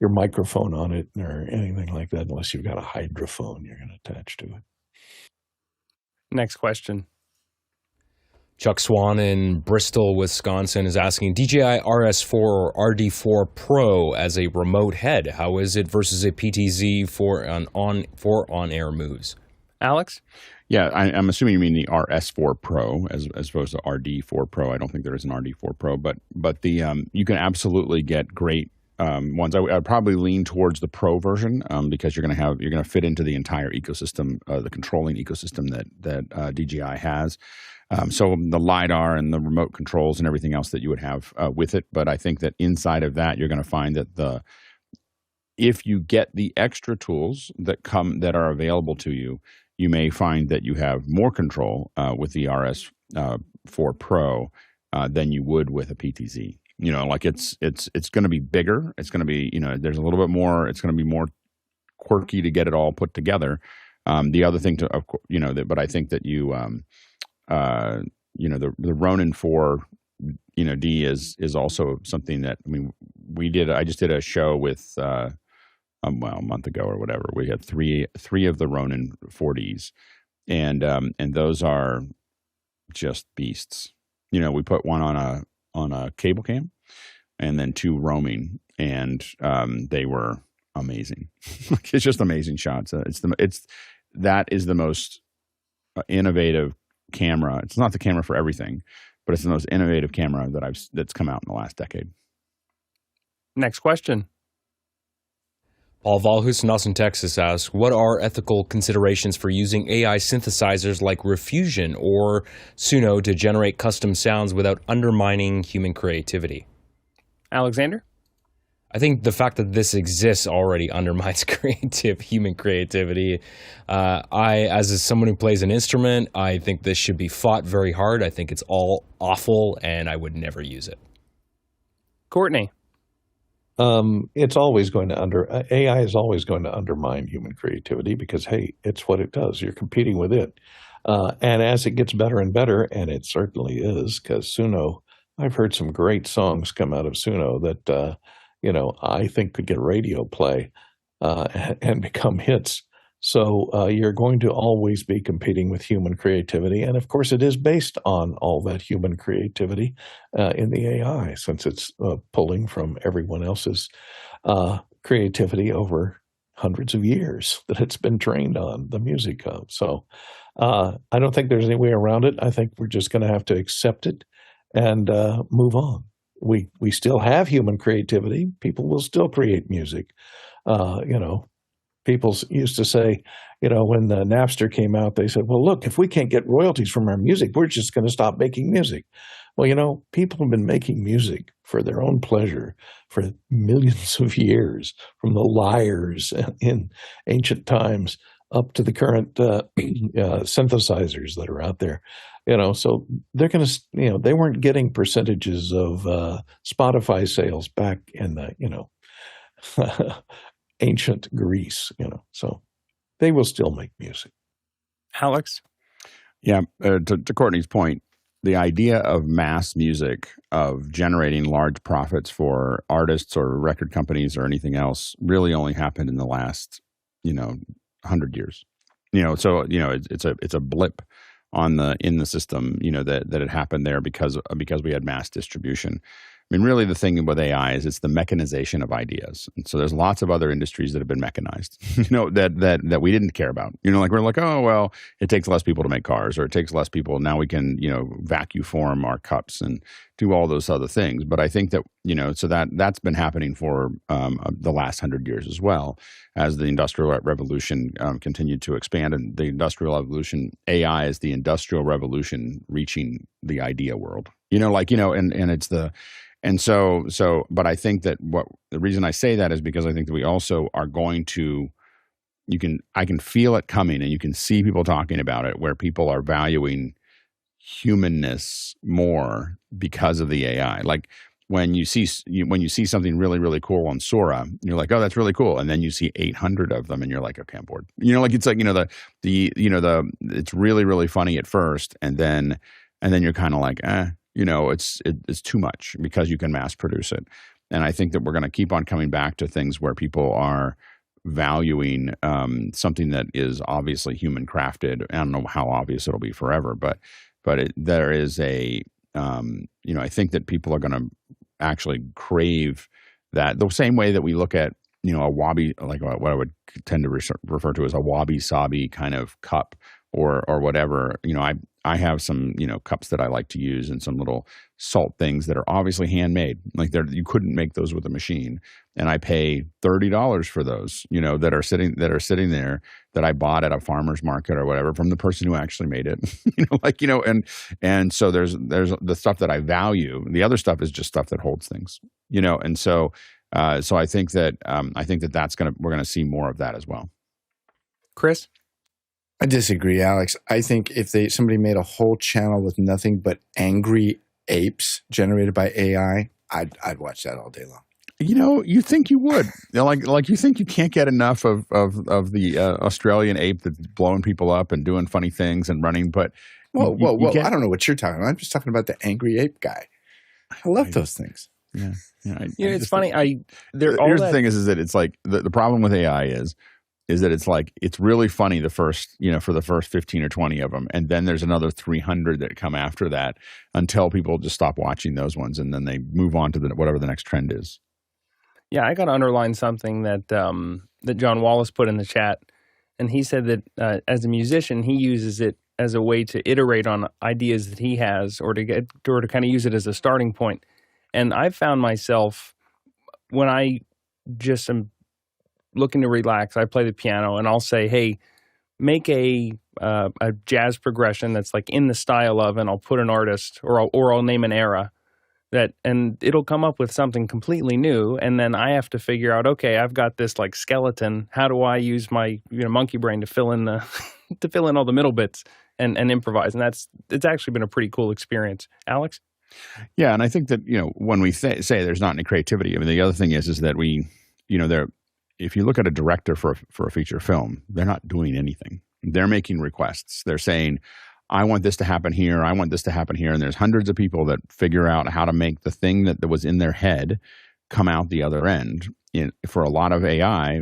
[SPEAKER 4] your microphone on it or anything like that unless you've got a hydrophone you're going to attach to it.
[SPEAKER 1] Next question.
[SPEAKER 2] Chuck Swan in Bristol, Wisconsin is asking, DJI RS4 or RD4 Pro as a remote head, how is it versus a PTZ for on-air moves?
[SPEAKER 1] Alex?
[SPEAKER 3] Yeah, I'm assuming you mean the RS4 Pro as opposed to RD4 Pro. I don't think there is an RD4 Pro, but the you can absolutely get great ones. I'd probably lean towards the Pro version because you're going to fit into the entire ecosystem, the controlling ecosystem that DJI has. So the LiDAR and the remote controls and everything else that you would have with it. But I think that inside of that, you're going to find that if you get the extra tools that are available to you, you may find that you have more control with the RS4 Pro than you would with a PTZ. Like it's going to be bigger. It's going to be, there's a little bit more. It's going to be more quirky to get it all put together. The other thing but I think that the Ronin 4, D is also something that, I just did a show with, a month ago or whatever. We had three of the Ronin 4Ds, and those are just beasts. We put one on a cable cam, and then 2 roaming, and they were amazing. It's just amazing shots. That is the most innovative camera. It's not the camera for everything, but it's the most innovative camera that's come out in the last decade.
[SPEAKER 1] Next question.
[SPEAKER 2] Paul Valhus in Austin, Texas asks, what are ethical considerations for using AI synthesizers like Riffusion or Suno to generate custom sounds without undermining human creativity?
[SPEAKER 1] Alexander?
[SPEAKER 2] I think the fact that this exists already undermines human creativity. As someone who plays an instrument, I think this should be fought very hard. I think it's all awful, and I would never use it.
[SPEAKER 1] Courtney?
[SPEAKER 4] It's always going to AI is always going to undermine human creativity because, hey, it's what it does. You're competing with it. And as it gets better and better, and it certainly is, because Suno, I've heard some great songs come out of Suno that, I think could get radio play and become hits. So you're going to always be competing with human creativity. And of course, it is based on all that human creativity in the AI, since it's pulling from everyone else's creativity over hundreds of years that it's been trained on the music of. So I don't think there's any way around it. I think we're just going to have to accept it and move on. We still have human creativity. People will still create music. People used to say, when the Napster came out, they said, well, look, if we can't get royalties from our music, we're just going to stop making music. Well, people have been making music for their own pleasure for millions of years, from the lyres in ancient times up to the current synthesizers that are out there. So they're going to, they weren't getting percentages of Spotify sales back in the, ancient Greece, so they will still make music.
[SPEAKER 1] Alex?
[SPEAKER 3] Yeah, to Courtney's point, the idea of mass music, of generating large profits for artists or record companies or anything else, really only happened in the last, 100 years. So it's a blip in the system, that it happened there because we had mass distribution. I mean, really, the thing with AI is it's the mechanization of ideas. And so there's lots of other industries that have been mechanized, that we didn't care about. Like we're like, oh well, it takes less people to make cars, or it takes less people. Now we can, vacuum form our cups and do all those other things. But I think that so that's been happening for the last 100 years as well, as the Industrial Revolution continued to expand, and the Industrial Revolution, AI is the Industrial Revolution reaching the idea world. And it's the. And so, but I think that the reason I say that is because I think that we also are going to, I can feel it coming, and you can see people talking about it, where people are valuing humanness more because of the AI. Like when you see something really, really cool on Sora, you're like, oh, that's really cool. And then you see 800 of them and you're like, okay, I'm bored. It's like, it's really, really funny at first. And then you're kind of like, it's too much because you can mass produce it. And I think that we're going to keep on coming back to things where people are valuing something that is obviously human crafted. I don't know how obvious it'll be forever, but there is I think that people are going to actually crave that the same way that we look at, a wabi, like what I would tend to refer to as a wabi-sabi kind of cup or whatever. I have some, cups that I like to use, and some little salt things that are obviously handmade. Like you couldn't make those with a machine. And I pay $30 for those, that are sitting there that I bought at a farmer's market or whatever from the person who actually made it. And so there's the stuff that I value. The other stuff is just stuff that holds things, and so I think that we're gonna see more of that as well.
[SPEAKER 1] Chris?
[SPEAKER 5] I disagree, Alex. I think if somebody made a whole channel with nothing but angry apes generated by AI, I'd watch that all day long.
[SPEAKER 3] You think you would, like you think you can't get enough of the Australian ape that's blowing people up and doing funny things and running, but
[SPEAKER 5] whoa! I don't know what you're talking about. I'm just talking about the angry ape guy. I love those things.
[SPEAKER 3] Yeah.
[SPEAKER 1] It's funny.
[SPEAKER 3] Here's the thing is that it's like the problem with AI is that it's like it's really funny for the first 15 or 20 of them, and then there's another 300 that come after that until people just stop watching those ones, and then they move on to whatever the next trend is.
[SPEAKER 1] Yeah, I got to underline something that John Wallace put in the chat, and he said that as a musician, he uses it as a way to iterate on ideas that he has, or to kind of use it as a starting point. And I've found myself, when I just am looking to relax, I play the piano, and I'll say, hey, make a jazz progression that's like in the style of, and I'll put an artist, or I'll name an era, and it'll come up with something completely new. And then I have to figure out, okay, I've got this like skeleton. How do I use my monkey brain to fill in all the middle bits and improvise? And it's actually been a pretty cool experience. Alex?
[SPEAKER 3] Yeah, and I think that when we say there's not any creativity, I mean, the other thing is that we if you look at a director for a feature film, they're not doing anything. They're making requests. They're saying, I want this to happen here. I want this to happen here. And there's hundreds of people that figure out how to make the thing that was in their head come out the other end. For a lot of AI,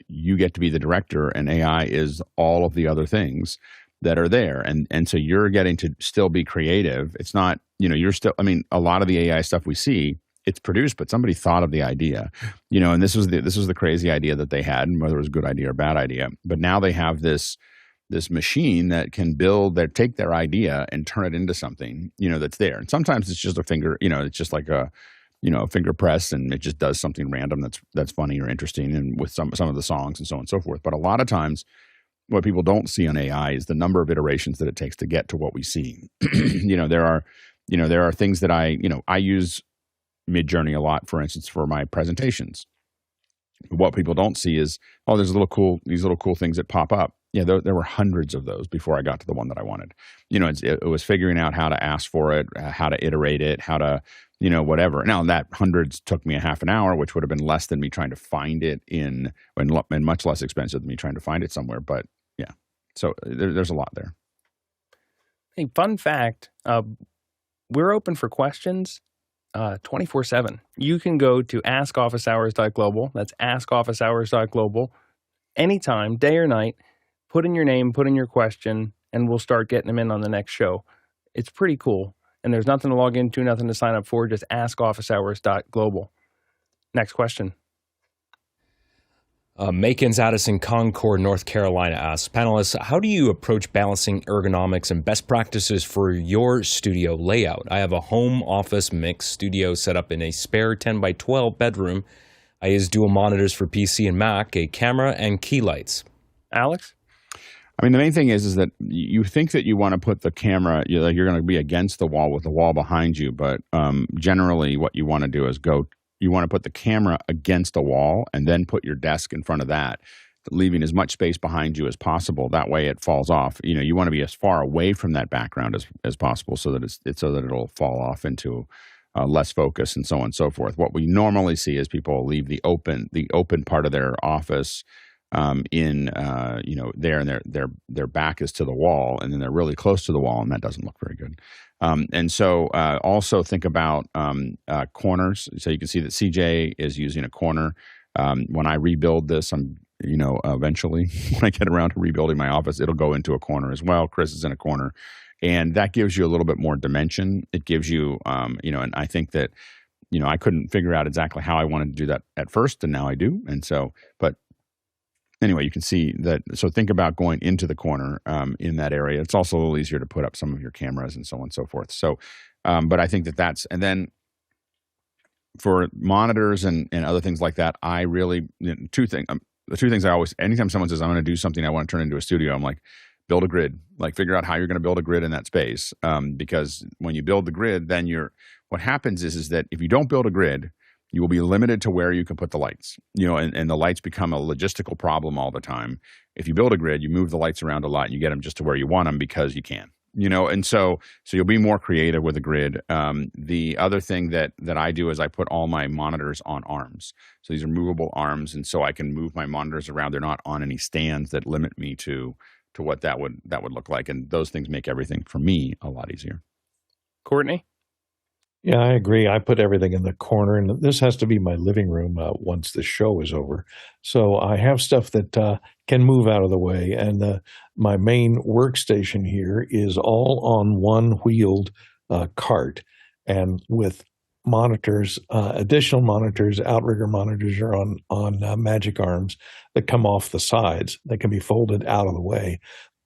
[SPEAKER 3] you get to be the director, and AI is all of the other things that are there. And so you're getting to still be creative. It's not, you're still, I mean, a lot of the AI stuff we see, it's produced, but somebody thought of the idea, and this was the crazy idea that they had, and whether it was a good idea or bad idea. But now they have this machine that can take their idea and turn it into something, that's there. And sometimes it's just a finger, it's just like a finger press, and it just does something random that's funny or interesting, and with some of the songs and so on and so forth. But a lot of times, what people don't see on AI is the number of iterations that it takes to get to what we see. There are things that I use Midjourney a lot, for instance, for my presentations. What people don't see is, there's these little cool things that pop up. Yeah, there were hundreds of those before I got to the one that I wanted. It was figuring out how to ask for it, how to iterate it, how to, whatever. Now, that hundreds took me a half an hour, which would have been less than me trying to find it and much less expensive than me trying to find it somewhere. But yeah, so there's a lot there.
[SPEAKER 1] Hey, fun fact, we're open for questions 24/7. You can go to askofficehours.global. That's askofficehours.global. Anytime, day or night, put in your name, put in your question, and we'll start getting them in on the next show. It's pretty cool. and there's nothing to log into, nothing to sign up for. Just ask officehours.global. Next question.
[SPEAKER 2] Makins Addison, Concord, North Carolina asks, panelists, how do you approach balancing ergonomics and best practices for your studio layout? I have a home office mix studio set up in a spare 10 by 12 bedroom. I use dual monitors for PC and Mac, a camera, and key lights.
[SPEAKER 1] Alex?
[SPEAKER 3] I mean, the main thing is that you think that you want to put the camera, you're going to be against the wall with the wall behind you, but generally what you want to do is you want to put the camera against the wall and then put your desk in front of that, leaving as much space behind you as possible. That way it falls off. You want to be as far away from that background as possible so that it'll fall off into less focus and so on and so forth. What we normally see is people leave the open part of their office there, and their back is to the wall, and then they're really close to the wall, and that doesn't look very good. And so also think about corners. So you can see that CJ is using a corner. When I rebuild this, eventually when I get around to rebuilding my office, it'll go into a corner as well. Chris is in a corner, and that gives you a little bit more dimension. It gives you, and I think that, I couldn't figure out exactly how I wanted to do that at first, and now I do. And so, but anyway, you can see that. So think about going into the corner in that area. It's also a little easier to put up some of your cameras and so on and so forth. So, but I think that's, and then for monitors and other things like that, I really, two things. The two things I always, anytime someone says, I'm going to do something, I want to turn into a studio, I'm like, build a grid. Like, figure out how you're going to build a grid in that space. Because when you build the grid, then what happens is that if you don't build a grid, you will be limited to where you can put the lights, and the lights become a logistical problem all the time. If you build a grid, you move the lights around a lot, and you get them just to where you want them because you can, and so you'll be more creative with a grid. The other thing that I do is I put all my monitors on arms. So these are movable arms, and so I can move my monitors around. They're not on any stands that limit me to what that would look like. And those things make everything for me a lot easier.
[SPEAKER 1] Courtney?
[SPEAKER 4] Yeah, I agree. I put everything in the corner, and this has to be my living room once the show is over. So I have stuff that can move out of the way, and my main workstation here is all on one wheeled cart, and with monitors, additional monitors, outrigger monitors are on magic arms that come off the sides. They can be folded out of the way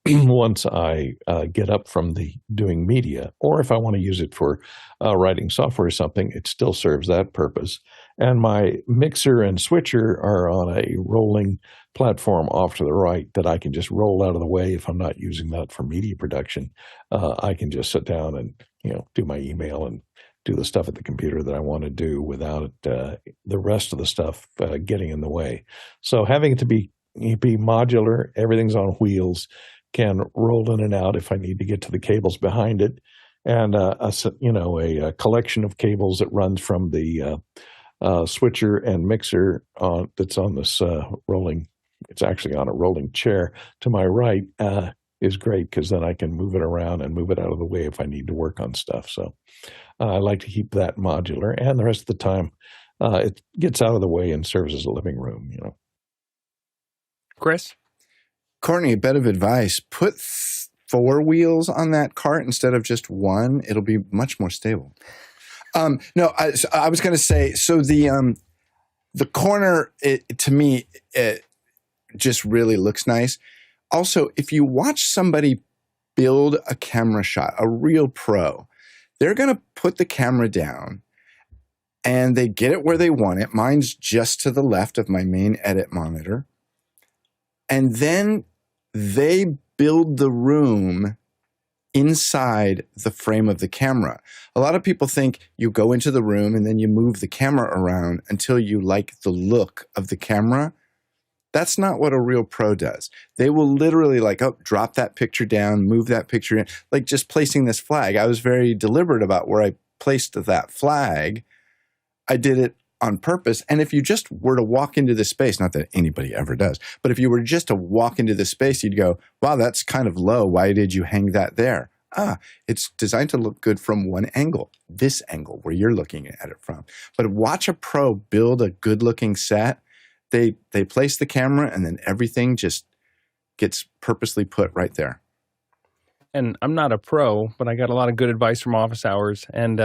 [SPEAKER 4] once I get up from the doing media, or if I want to use it for writing software or something, it still serves that purpose. And my mixer and switcher are on a rolling platform off to the right that I can just roll out of the way if I'm not using that for media production. I can just sit down and do my email and do the stuff at the computer that I want to do without the rest of the stuff getting in the way. So having it to be modular, everything's on wheels, can roll in and out if I need to get to the cables behind it, and a collection of cables that runs from the switcher and mixer that's on this rolling. It's actually on a rolling chair to my right is great, because then I can move it around and move it out of the way if I need to work on stuff. So I like to keep that modular, and the rest of the time it gets out of the way and serves as a living room.
[SPEAKER 1] Chris?
[SPEAKER 5] Courtney, a bit of advice: put 4 wheels on that cart instead of just 1. It'll be much more stable. No, I was going to say, so the corner, to me, it just really looks nice. Also, if you watch somebody build a camera shot, a real pro, they're going to put the camera down and they get it where they want it. Mine's just to the left of my main edit monitor. And then they build the room inside the frame of the camera. A lot of people think you go into the room and then you move the camera around until you like the look of the camera. That's not what a real pro does. They will literally drop that picture down, move that picture in, like just placing this flag. I was very deliberate about where I placed that flag. I did it on purpose. And if you just were to walk into this space, not that anybody ever does, but if you were just to walk into this space, you'd go, wow, that's kind of low. Why did you hang that there? It's designed to look good from one angle, this angle where you're looking at it from. But watch a pro build a good looking set. They place the camera and then everything just gets purposely put right there.
[SPEAKER 1] and I'm not a pro, but I got a lot of good advice from office hours, and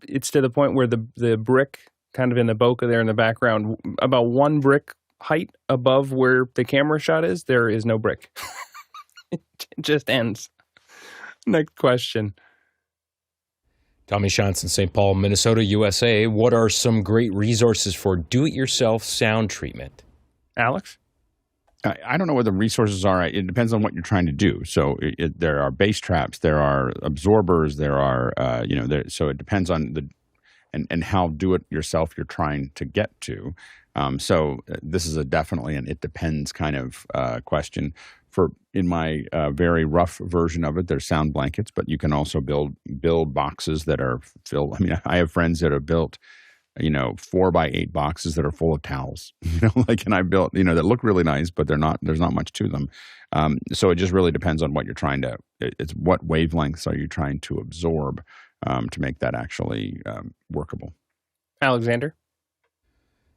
[SPEAKER 1] it's to the point where the brick kind of in the bokeh there in the background, about one brick height above where the camera shot is, there is no brick. It just ends. Next question.
[SPEAKER 2] Tommy Shantz in St. Paul, Minnesota, USA. What are some great resources for do-it-yourself sound treatment?
[SPEAKER 1] Alex?
[SPEAKER 3] I don't know what the resources are. It depends on what you're trying to do. So there are bass traps, there are absorbers, there are, so it depends on and how do-it-yourself you're trying to get to. So this is definitely an it depends kind of question. In my very rough version of it, there's sound blankets, but you can also build boxes that are filled. I mean, I have friends that have built 4x8 boxes that are full of towels, and I built, that look really nice, but there's not much to them. So it just really depends on what you're trying to, it's what wavelengths are you trying to absorb to make that actually workable.
[SPEAKER 1] Alexander?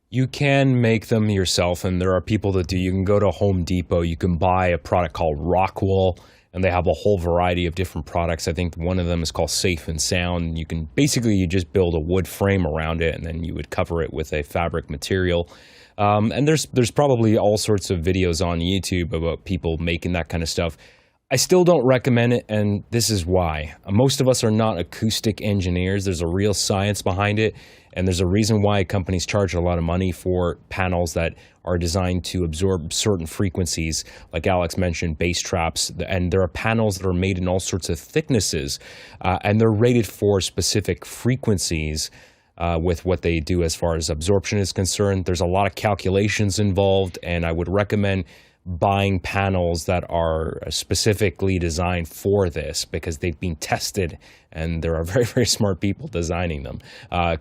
[SPEAKER 2] You can make them yourself, and there are people that do. You can go to Home Depot, you can buy a product called Rockwool, and they have a whole variety of different products. I think one of them is called Safe and Sound. You just build a wood frame around it, and then you would cover it with a fabric material. And there's probably all sorts of videos on YouTube about people making that kind of stuff. I still don't recommend it, and this is why. Most of us are not acoustic engineers. There's a real science behind it, and there's a reason why companies charge a lot of money for panels that are designed to absorb certain frequencies, like Alex mentioned, bass traps, and there are panels that are made in all sorts of thicknesses, and they're rated for specific frequencies with what they do as far as absorption is concerned. There's a lot of calculations involved, and I would recommend buying panels that are specifically designed for this because they've been tested and there are very, very smart people designing them.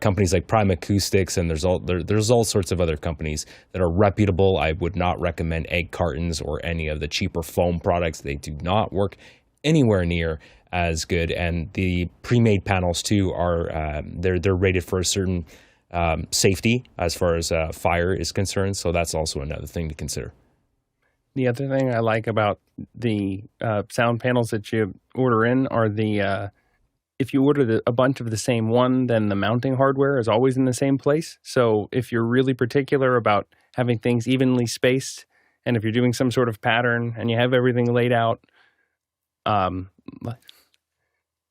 [SPEAKER 2] Companies like Prime Acoustics, and there's all sorts of other companies that are reputable. I would not recommend egg cartons or any of the cheaper foam products. They do not work anywhere near as good. And the pre-made panels too are they're rated for a certain safety as far as fire is concerned. So that's also another thing to consider.
[SPEAKER 1] The other thing I like about the sound panels that you order in are if you order a bunch of the same one, then the mounting hardware is always in the same place. So if you're really particular about having things evenly spaced, and if you're doing some sort of pattern and you have everything laid out,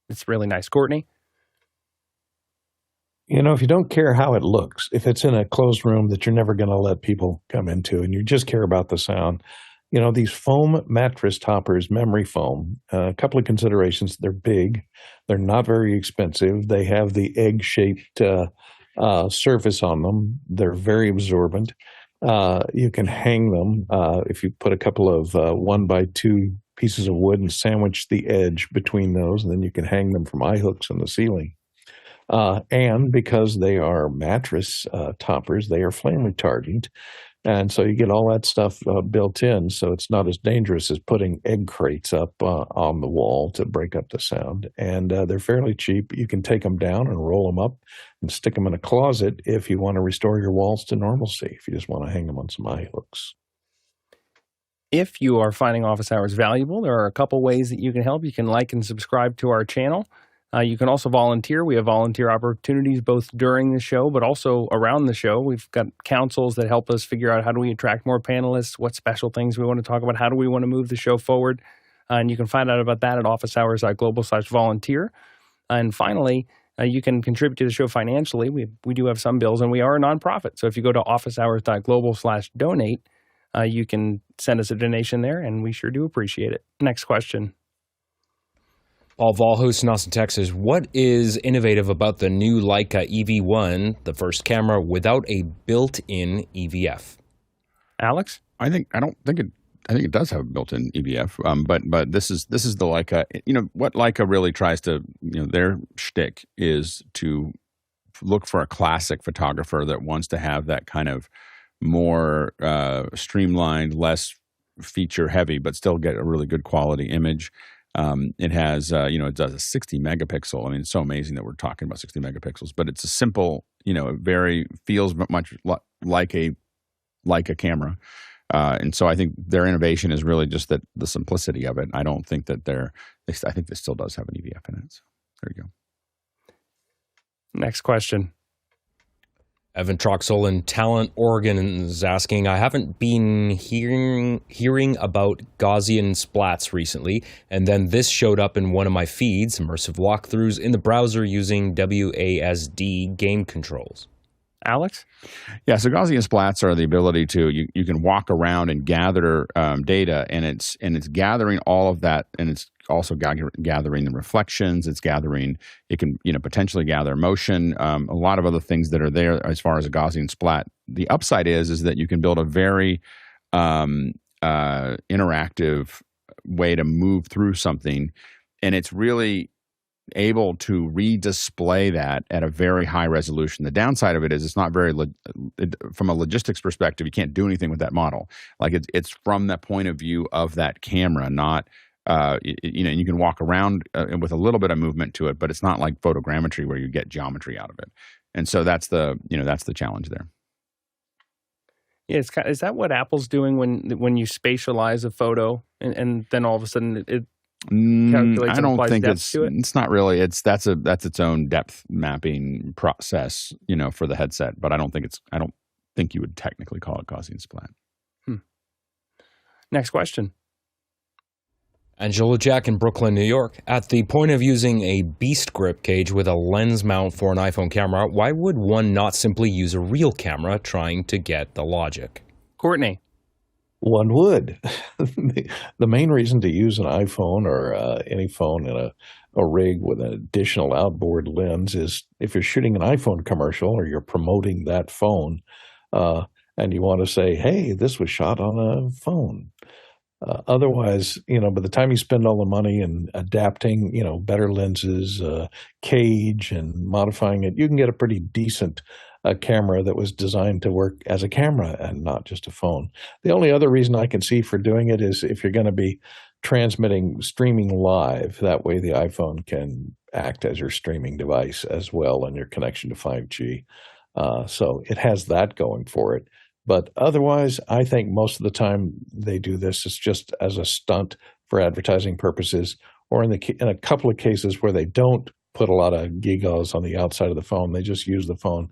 [SPEAKER 1] it's really nice. Courtney?
[SPEAKER 4] If you don't care how it looks, if it's in a closed room that you're never going to let people come into and you just care about the sound, these foam mattress toppers, memory foam, a couple of considerations. They're big. They're not very expensive. They have the egg-shaped surface on them. They're very absorbent. You can hang them if you put a couple of 1x2 pieces of wood and sandwich the edge between those, and then you can hang them from eye hooks on the ceiling. And because they are mattress toppers, they are flame retardant. And so you get all that stuff built in, so it's not as dangerous as putting egg crates up on the wall to break up the sound. And they're fairly cheap. You can take them down and roll them up and stick them in a closet if you want to restore your walls to normalcy, if you just want to hang them on some eye hooks.
[SPEAKER 1] If you are finding office hours valuable, there are a couple ways that you can help. You can like and subscribe to our channel. You can also volunteer. We have volunteer opportunities both during the show, but also around the show. We've got councils that help us figure out how do we attract more panelists, what special things we want to talk about, how do we want to move the show forward. And you can find out about that at officehours.global/volunteer. And finally, you can contribute to the show financially. We do have some bills, and we are a nonprofit. So if you go to officehours.global/donate, you can send us a donation there, and we sure do appreciate it. Next question.
[SPEAKER 2] Paul Valhus in Austin, Texas. What is innovative about the new Leica EV1, the first camera without a built-in EVF?
[SPEAKER 1] Alex?
[SPEAKER 3] I think it does have a built-in EVF, but this is the Leica. What Leica really tries to, their shtick is to look for a classic photographer that wants to have that kind of more streamlined, less feature heavy, but still get a really good quality image. It has, it does a 60 megapixel. I mean, it's so amazing that we're talking about 60 megapixels, but it's a simple, feels much like a camera. And so I think their innovation is really just that the simplicity of it. I don't think that I think this still does have an EVF in it. So there you go.
[SPEAKER 1] Next question.
[SPEAKER 2] Evan Troxel in Talent, Oregon is asking, I haven't been hearing about Gaussian splats recently, and then this showed up in one of my feeds, immersive walkthroughs in the browser using WASD game controls.
[SPEAKER 1] Alex?
[SPEAKER 3] Yeah, so Gaussian splats are the ability to you can walk around and gather data, and it's gathering all of that, and it's also gathering the reflections. It can potentially gather motion, a lot of other things that are there as far as a Gaussian splat. The upside is that you can build a very interactive way to move through something, and it's really able to redisplay that at a very high resolution. The downside of it is it's not very from a logistics perspective, you can't do anything with that model. Like it's from the point of view of that camera, not and you can walk around with a little bit of movement to it, but it's not like photogrammetry where you get geometry out of it. And so that's the challenge there.
[SPEAKER 1] Yeah, is that what Apple's doing when you spatialize a photo and then all of a sudden it calculates?
[SPEAKER 3] I don't think
[SPEAKER 1] to it?
[SPEAKER 3] It's not really. That's its own depth mapping process, for the headset. But I don't think you would technically call it Gaussian splat.
[SPEAKER 1] Next question.
[SPEAKER 2] Angela Jack in Brooklyn, New York. At the point of using a Beastgrip cage with a lens mount for an iPhone camera, why would one not simply use a real camera trying to get the logic?
[SPEAKER 1] Courtney.
[SPEAKER 4] One would. The main reason to use an iPhone or any phone in a rig with an additional outboard lens is if you're shooting an iPhone commercial or you're promoting that phone and you want to say, hey, this was shot on a phone. Otherwise, by the time you spend all the money in adapting, better lenses, cage, and modifying it, you can get a pretty decent camera that was designed to work as a camera and not just a phone. The only other reason I can see for doing it is if you're going to be streaming live. That way the iPhone can act as your streaming device as well and your connection to 5G. So it has that going for it. But otherwise, I think most of the time they do this is just as a stunt for advertising purposes, or in a couple of cases where they don't put a lot of gigaws on the outside of the phone. They just use the phone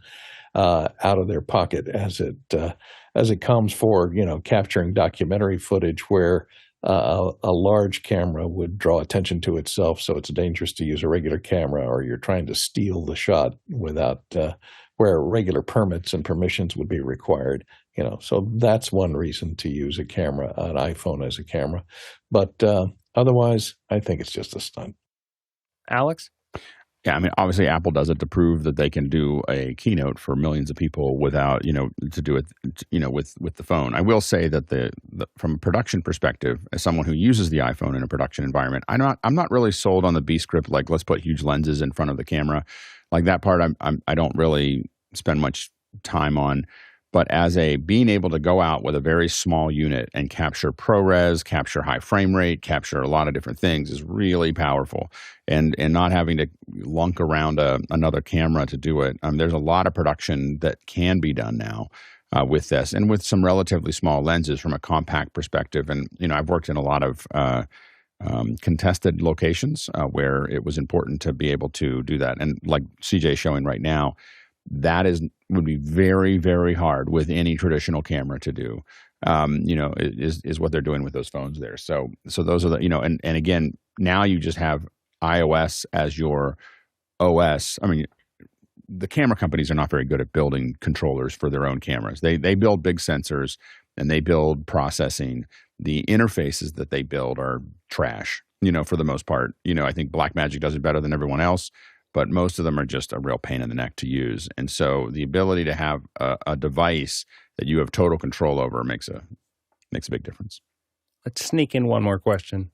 [SPEAKER 4] out of their pocket as it comes for capturing documentary footage where a large camera would draw attention to itself. So it's dangerous to use a regular camera, or you're trying to steal the shot without where regular permits and permissions would be required. So that's one reason to use an iPhone as a camera. But otherwise, I think it's just a stunt.
[SPEAKER 1] Alex?
[SPEAKER 3] Yeah, I mean, obviously Apple does it to prove that they can do a keynote for millions of people without, to do it, with the phone. I will say that from a production perspective, as someone who uses the iPhone in a production environment, I'm not really sold on the Beastgrip. Like, let's put huge lenses in front of the camera, like that part. I don't really spend much time on. But as being able to go out with a very small unit and capture ProRes, capture high frame rate, capture a lot of different things is really powerful. And not having to lunk around another camera to do it. There's a lot of production that can be done now with this, and with some relatively small lenses from a compact perspective. And, I've worked in a lot of contested locations where it was important to be able to do that. And like CJ is showing right now, that would be very, very hard with any traditional camera to do. Is what they're doing with those phones there. So those are the, and again, now you just have iOS as your OS. I mean, the camera companies are not very good at building controllers for their own cameras. They build big sensors and they build processing. The interfaces that they build are trash, for the most part. I think Blackmagic does it better than everyone else. But most of them are just a real pain in the neck to use. And so the ability to have a device that you have total control over makes a big difference.
[SPEAKER 1] Let's sneak in one more question.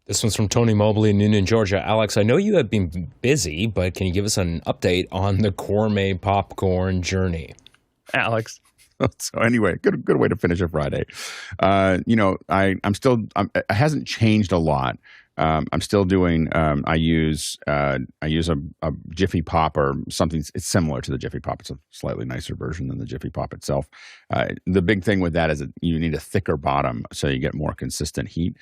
[SPEAKER 2] This one's from Tony Mobley in Noonan, Georgia. Alex, I know you have been busy, but can you give us an update on the gourmet popcorn journey?
[SPEAKER 1] Alex.
[SPEAKER 3] So anyway, good way to finish a Friday. It hasn't changed a lot. I'm still doing. I use a Jiffy Pop or something. It's similar to the Jiffy Pop. It's a slightly nicer version than the Jiffy Pop itself. The big thing with that is that you need a thicker bottom so you get more consistent heat.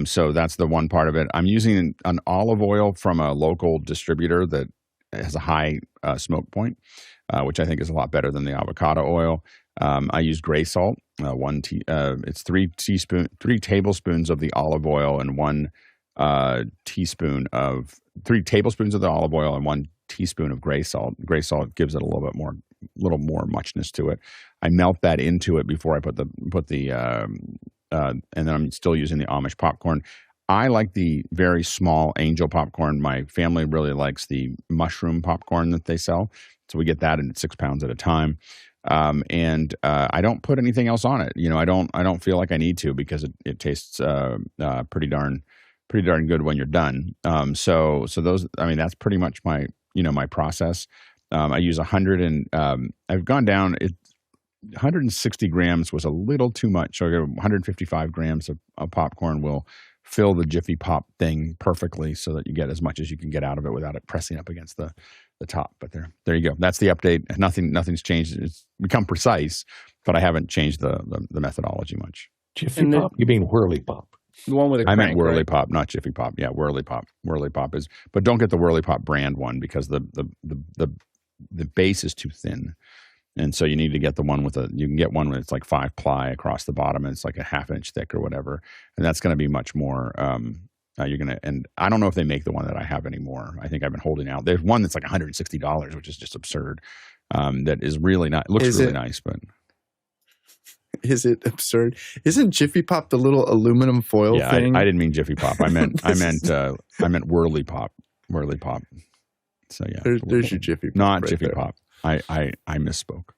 [SPEAKER 3] So that's the one part of it. I'm using an olive oil from a local distributor that has a high smoke point, which I think is a lot better than the avocado oil. I use gray salt. It's 3 tablespoons of the olive oil and 3 tablespoons of the olive oil and 1 teaspoon of gray salt. Gray salt gives it a little more muchness to it. I melt that into it before I put the and then I'm still using the Amish popcorn. I like the very small Angel popcorn. My family really likes the mushroom popcorn that they sell. So we get that in 6 pounds at a time. And I don't put anything else on it. I don't feel like I need to because it tastes pretty darn good when you're done. So those, that's pretty much my process. I use 100 and I've gone down. 160 grams was a little too much. So 155 grams of popcorn will fill the Jiffy Pop thing perfectly so that you get as much as you can get out of it without it pressing up against the top. But there you go. That's the update. Nothing's changed. It's become precise, but I haven't changed the methodology much.
[SPEAKER 4] Jiffy Pop? You mean Whirly Pop?
[SPEAKER 1] The one with a crank,
[SPEAKER 3] I meant Whirly
[SPEAKER 1] right?
[SPEAKER 3] Pop, not Jiffy Pop. Yeah, Whirly Pop. Whirly Pop is, but don't get the Whirly Pop brand one because the base is too thin. And so you need to get the one you can get one with it's like 5 ply across the bottom and it's like a 1/2 inch thick or whatever. And that's going to be much more, and I don't know if they make the one that I have anymore. I think I've been holding out. There's one that's like $160, which is just absurd. That is really not, looks really nice, but.
[SPEAKER 5] Is it absurd? Isn't Jiffy Pop the little aluminum foil thing?
[SPEAKER 3] I didn't mean Jiffy Pop. I meant Whirly Pop. Whirly Pop. So yeah.
[SPEAKER 5] There's your Jiffy Pop.
[SPEAKER 3] Not
[SPEAKER 5] right
[SPEAKER 3] Jiffy
[SPEAKER 5] there.
[SPEAKER 3] Pop. I misspoke.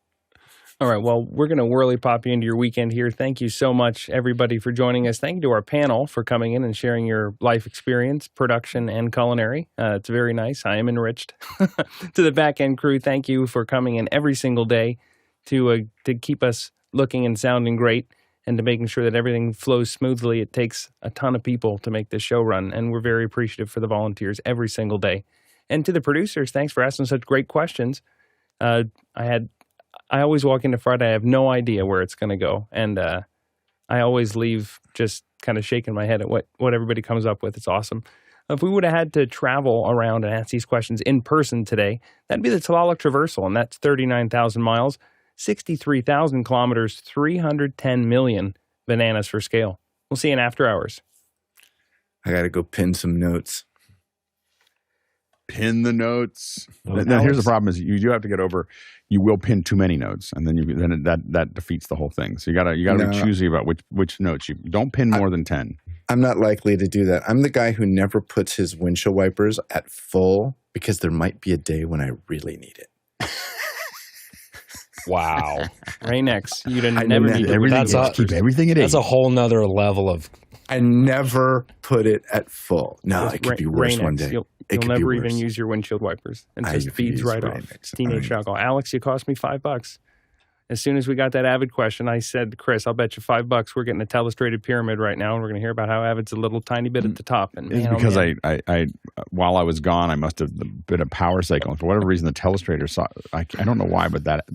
[SPEAKER 1] All right. Well, we're going to whirly pop you into your weekend here. Thank you so much, everybody, for joining us. Thank you to our panel for coming in and sharing your life experience, production, and culinary. It's very nice. I am enriched. To the back end crew, thank you for coming in every single day to keep us looking and sounding great and to making sure that everything flows smoothly. It takes a ton of people to make this show run, and we're very appreciative for the volunteers every single day. And to the producers, thanks for asking such great questions. I always walk into Friday, I have no idea where it's going to go. And I always leave just kind of shaking my head at what everybody comes up with. It's awesome. If we would have had to travel around and ask these questions in person today, that'd be the Tlaloc Traversal, and that's 39,000 miles, 63,000 kilometers, 310 million bananas for scale. We'll see you in after hours.
[SPEAKER 5] I got to go pin some notes.
[SPEAKER 3] Pin the notes. Now, here's the problem: is you do have to get over. You will pin too many notes, and then that defeats the whole thing. So you gotta be choosy about which notes you don't pin more than 10.
[SPEAKER 5] I'm not likely to do that. I'm the guy who never puts his windshield wipers at full because there might be a day when I really need it.
[SPEAKER 2] Wow.
[SPEAKER 1] Right next. You'd never need
[SPEAKER 2] to
[SPEAKER 3] keep everything at 8.
[SPEAKER 2] That's a whole nother level of.
[SPEAKER 5] I never put it at full. No, it could be worse one day.
[SPEAKER 1] You'll never even use your windshield wipers. It just feeds right off. Teenage alcohol. Alex, you cost me $5. As soon as we got that AVID question, I said, Chris, I'll bet you $5 we're getting a telestrated pyramid right now, and we're going to hear about how AVID's a little tiny bit at the top. And
[SPEAKER 3] it's because I while I was gone, I must have been a power cycle. And for whatever reason, the telestrator saw. I don't know why, but that